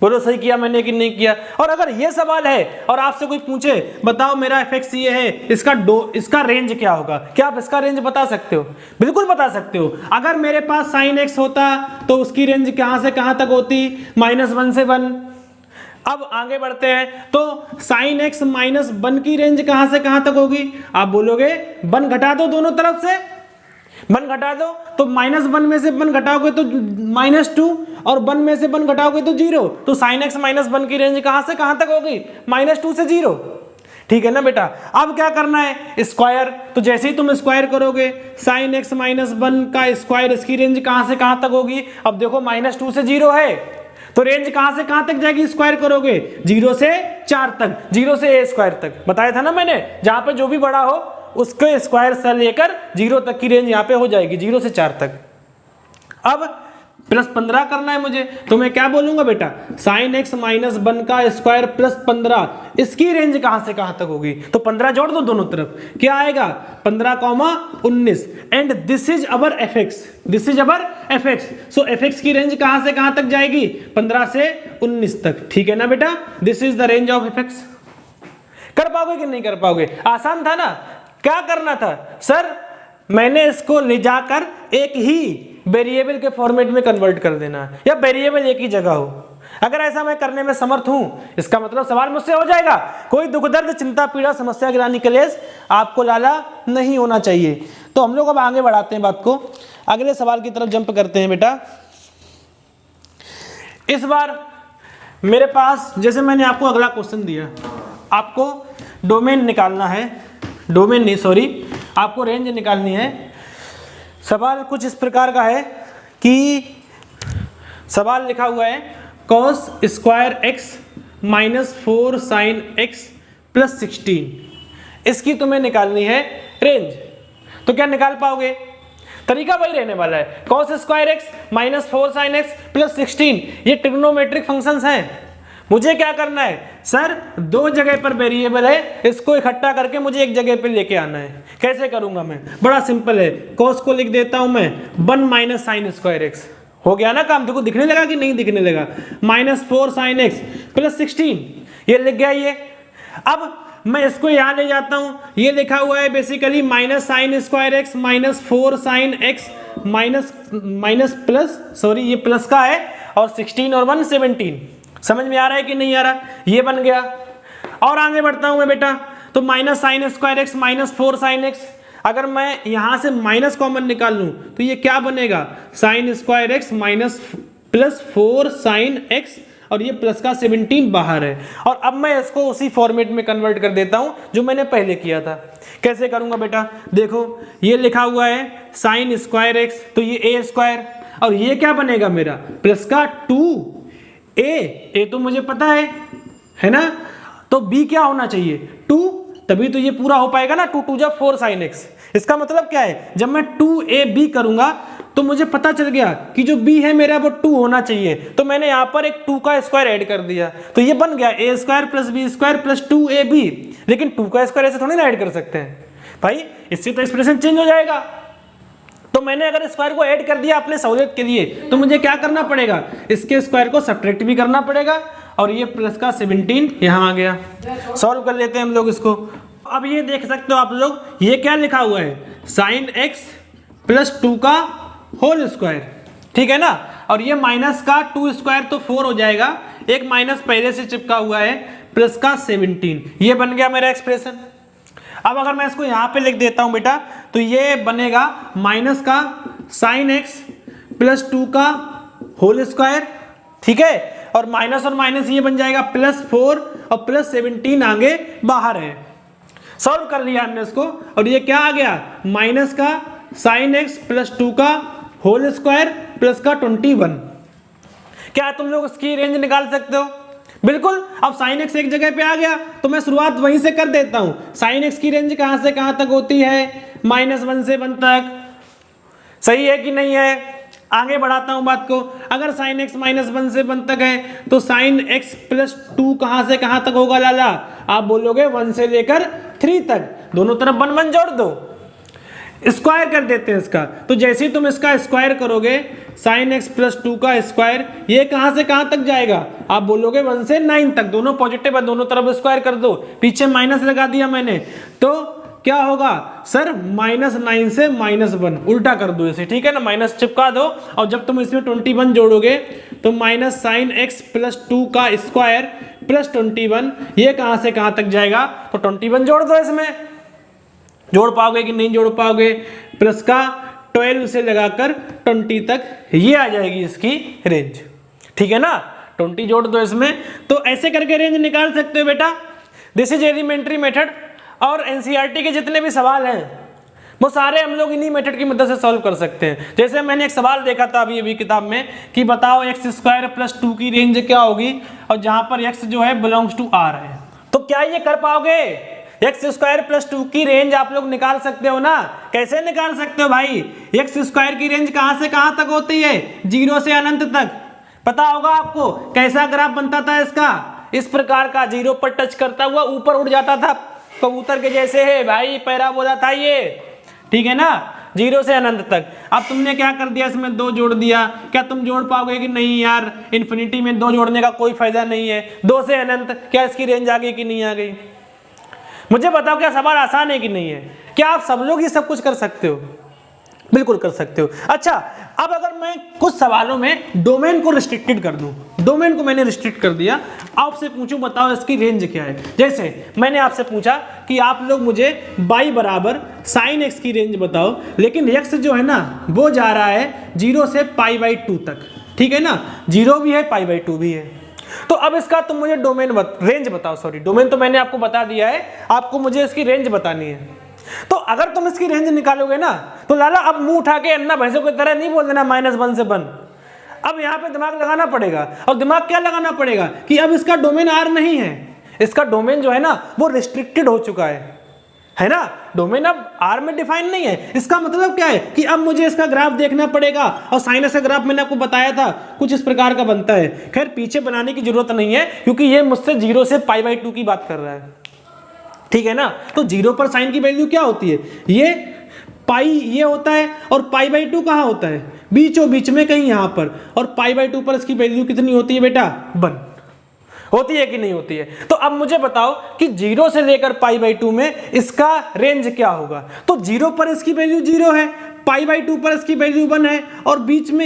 बोलो सही किया मैंने कि नहीं किया। और अगर ये सवाल है और आपसे कोई पूछे बताओ मेरा fx ये है, इसका रेंज क्या होगा, क्या आप इसका रेंज बता सकते हो? बिल्कुल बता सकते हो। अगर मेरे पास sin x होता तो उसकी रेंज कहां से कहां तक होती, -1 से 1। अब आगे बढ़ते हैं, तो sin x -1 की रेंज कहां से कहां तक होगी? आप बोलोगे 1 घटा दो दोनों तरफ से, 1 घटा दो तो -1 में से 1 घटाओगे तो -2 और 1 में से 1 घटाओगे तो 0। तो sin x -1 की रेंज कहां से कहां तक होगी? -2 से 0। ठीक है ना बेटा। अब क्या करना है, स्क्वायर। तो जैसे ही तुम स्क्वायर करोगे sin x -1 का स्क्वायर, इसकी रेंज कहां से कहां तक होगी? अब देखो -2 से 0 है तो रेंज कहां से कहां तक जाएगी? स्क्वायर करोगे 0 से 4 तक, 0 से a स्क्वायर तक बताया था ना मैंने। जहां पे जो भी बड़ा हो उसके स्क्वायर से लेकर 0 तक की रेंज यहां पे हो जाएगी, 0 से 4 तक। अब +15 करना है मुझे, तो मैं क्या बोलूंगा बेटा, sin x -1 का स्क्वायर +15, इसकी रेंज कहां से कहां तक होगी? तो 15 जोड़ दो दोनों तरफ, क्या आएगा 15,19। And this is our fx, this is our fx। So fx की रेंज कहां से कहां तक जाएगी? 15 से 19 तक। ठीक है ना बेटा, this is the range of fx। कर पाओगे कि नहीं कर पाओगे? आसान था ना। क्या करना था सर, मैंने इसको ले जाकर एक ही वेरिएबल के फॉर्मेट में कन्वर्ट कर देना, या वेरिएबल एक ही जगह हो। अगर ऐसा मैं करने में समर्थ हूं, इसका मतलब सवाल मुझसे हो जाएगा। कोई दुख दर्द चिंता पीड़ा समस्या गिरानी कलेश आपको लाला नहीं होना चाहिए। तो हम लोग अब आगे बढ़ाते हैं बात को, अगले सवाल की तरफ जंप करते हैं बेटा। इस बार मेरे पास, जैसे मैंने आपको अगला क्वेश्चन दिया, आपको डोमेन निकालना है, डोमेन नहीं सॉरी, आपको रेंज निकालनी है। सवाल कुछ इस प्रकार का है कि सवाल लिखा हुआ है cos square x -4 sin x +16, इसकी तुम्हें निकालनी है रेंज। तो क्या निकाल पाओगे? तरीका वही रहने वाला है, cos square x -4 sin x +16, ये ट्रिग्नोमेट्रिक फंक्शंस हैं। मुझे क्या करना है सर, 2 जगह पर वेरिएबल है, इसको इकट्ठा करके मुझे एक जगह पे लेके आना है। कैसे करूंगा मैं? बड़ा सिंपल है, cos को लिख देता हूं मैं 1 - sin स्क्वायर x। हो गया ना काम? देखो दिखने लगा कि नहीं दिखने लगा? -4 sin x +16, ये लिख गया ये। अब मैं इसको यहां ले जाता हूं, ये लिखा हुआ है basically -sin square x -4 sin x ये प्लस का है, और 16 और 1 17। समझ में आ रहा है कि नहीं आ रहा? ये बन गया। और आगे बढ़ता हूं मैं बेटा, तो -sin square x -4 sin x, अगर मैं यहां से माइनस कॉमन निकाल लूं तो ये क्या बनेगा, sin square x +4 sin x, और ये प्लस का 17 बाहर है। और अब मैं इसको उसी फॉर्मेट में कन्वर्ट कर देता हूं जो मैंने पहले किया था। कैसे करूंगा बेटा? देखो ये लिखा हुआ है sin स्क्वायर x, तो ये a स्क्वायर, और ये क्या बनेगा मेरा, प्लस का 2a तो मुझे पता है ना? तो b क्या होना चाहिए, 2, तभी तो ये पूरा हो पाएगा ना। 2 × 2 = 4 sin x। इसका मतलब क्या है, जब मैं 2ab करूंगा तो मुझे पता चल गया कि जो b है मेरा वो 2 होना चाहिए, तो मैंने यहां पर एक 2 का स्क्वायर ऐड कर दिया, तो ये बन गया a² + b² + 2ab। लेकिन 2 का स्क्वायर ऐसे थोड़ी ना ऐड कर सकते हैं भाई, इससे तो एक्सप्रेशन चेंज हो जाएगा। तो मैंने अगर स्क्वायर को ऐड कर दिया अपने सहूलियत के लिए, तो मुझे क्या करना पड़ेगा, इसके स्क्वायर को सब्ट्रैक्ट भी करना पड़ेगा, और ये प्लस का 17 यहाँ आ गया। सॉल्व कर लेते हैं हम लोग इसको। अब ये देख सकते हो आप लोग, ये क्या लिखा हुआ है, sin x + 2 का होल स्क्वायर, ठीक है ना? और ये माइनस का 2 स्क्वायर तो 4 हो जाएगा, एक माइनस पहले से चिपका हुआ है, प्लस का 17। ये बन गया मेरा एक्सप्रेशन। अब अगर मैं इसको यहाँ पे लिख देता हूँ बेटा, तो ये बनेगा माइनस का sin x + 2 का होल स्क्वायर, ठीक है? और माइनस और माइनस ये बन जाएगा +4 और +17 आगे बाहर है। सॉल्व कर लिया हमने इसको, और ये क्या आ गया, माइनस का sin x + 2 का होल स्क्वायर प्लस का 21। क्या तुम लोग इसकी रेंज निकाल सकते हो? बिल्कुल। अब sin x एक जगह पे आ गया तो मैं शुरुआत वहीं से कर देता हूं। sin x की रेंज कहां से कहां तक होती है, -1 से 1 तक। सही है कि नहीं है? आगे बढ़ाता हूं बात को। अगर sin x -1 से 1 तक है तो sin x + 2 कहां से कहां तक होगा लाला? आप बोलोगे 1 से लेकर 3 तक, दोनों तरफ 1 1 जोड़ दो। स्क्वायर कर देते हैं इसका। तो जैसे ही तुम इसका स्क्वायर करोगे साइन एक्स प्लस 2 का स्क्वायर, ये कहां से कहां तक जाएगा? आप बोलोगे 1 से 9 तक, दोनों पॉजिटिव है, दोनों तरफ स्क्वायर कर दो, पीछे माइनस लगा दिया मैंने, तो क्या होगा सर? -9 से -1, उल्टा कर दो इसे, ठीक है ना, माइनस चिपका दो। और जब तुम इसमें 21 जोड़ोगे तो माइनस साइन एक्स प्लस 2 का स्क्वायर प्लस 21, ये कहां से कहां तक जाएगा? तो 21 जोड़ दो इसमें, जोड़ पाओगे कि नहीं जोड़ पाओगे? प्लस का 12 से लगाकर 20 तक, ये आ जाएगी इसकी रेंज, ठीक है ना। 20 जोड़ दो इसमें, तो ऐसे करके रेंज निकाल सकते हो बेटा। This is elementary method. और एनसीईआरटी के जितने भी सवाल हैं वो सारे हम लोग इन्हीं मेथड की मदद से सॉल्व कर सकते हैं। जैसे मैंने एक सवाल देखा था अभी किताब में कि बताओ एक्स स्क्वायर प्लस 2 की रेंज क्या होगी, और जहां पर एक्स जो है बिलोंग्स टू आर है, तो क्या ये कर पाओगे? एक्स स्क्वायर प्लस 2 की रेंज आप लोग निकाल सकते हो ना? कैसे निकाल सकते हो भाई? एक्स स्क्वायर की रेंज कहां से कहां तक होती है? 0 से अनंत तक। पता होगा आपको कैसा ग्राफ बनता था इसका? इस प्रकार का, 0 पर टच करता हुआ ऊपर उड़ जाता था, कबूतर के जैसे है भाई, पैराबोला था ये, ठीक है ना, 0 से अनंत तक। अब तुमने क्या कर दिया, इसमें 2 जोड़ दिया। क्या तुम जोड़ पाओगे कि नहीं यार? इन्फिनिटी में 2 जोड़ने का कोई फायदा नहीं है। 2 से अनंत, क्या इसकी रेंज आ गई कि नहीं आ गई? मुझे बताओ, क्या सवाल आसान है कि नहीं है? क्या आप सब लोग ये सब कुछ कर सकते हो? बिल्कुल कर सकते हो। अच्छा, अब अगर मैं कुछ सवालों में डोमेन को रिस्ट्रिक्टेड कर दूं, डोमेन को मैंने रिस्ट्रिक्ट कर दिया, आपसे पूछूं बताओ इसकी रेंज क्या है। जैसे मैंने आपसे पूछा कि आप लोग मुझे y बराबर साइन एक्स की रेंज बताओ, लेकिन x जो है ना वो जा रहा है 0 से π/2 तक, ठीक है ना, 0 भी है π/2 भी है। तो अब इसका तुम मुझे रेंज बताओ। सॉरी, डोमेन तो मैंने आपको बता दिया है, आपको मुझे इसकी रेंज बतानी है। तो अगर तुम इसकी रेंज निकालोगे ना, तो लाला अब मुंह उठा के अन्ना भैंसों की तरह नहीं बोल देना -1 से 1। अब यहाँ पे दिमाग लगाना पड़ेगा। और दिमाग क्या लगाना पड़ेगा कि अब इसका डोमेन आर नहीं है, इसका डोमेन जो है ना वो रिस्ट्रिक्टेड हो चुका है ना, डोमेन अब आर में डिफाइन नहीं है। इसका मतलब क्या है कि अब मुझे इसका ग्राफ देखना पड़ेगा, और साइनस का ग्राफ मैंने आपको बताया था कुछ इस प्रकार का बनता है। खैर पीछे बनाने की जरूरत नहीं है, क्योंकि ये मुझसे 0 से π/2 की बात कर रहा है, ठीक है ना। तो 0 पर साइन की वैल्यू क्या होती है? ये पाई ये होता है, और π/2 कहाँ होता है? बीचों बीच में कहीं यहाँ पर। और π/2 पर इसकी वैल्यू कितनी होती है बेटा? 1 होती है कि नहीं होती है? तो अब मुझे बताओ कि 0 से लेकर π/2 में इसका रेंज क्या होगा। तो 0 पर इसकी वैल्यू 0 है, π/2 पर इसकी वैल्यू 1 है, और बीच में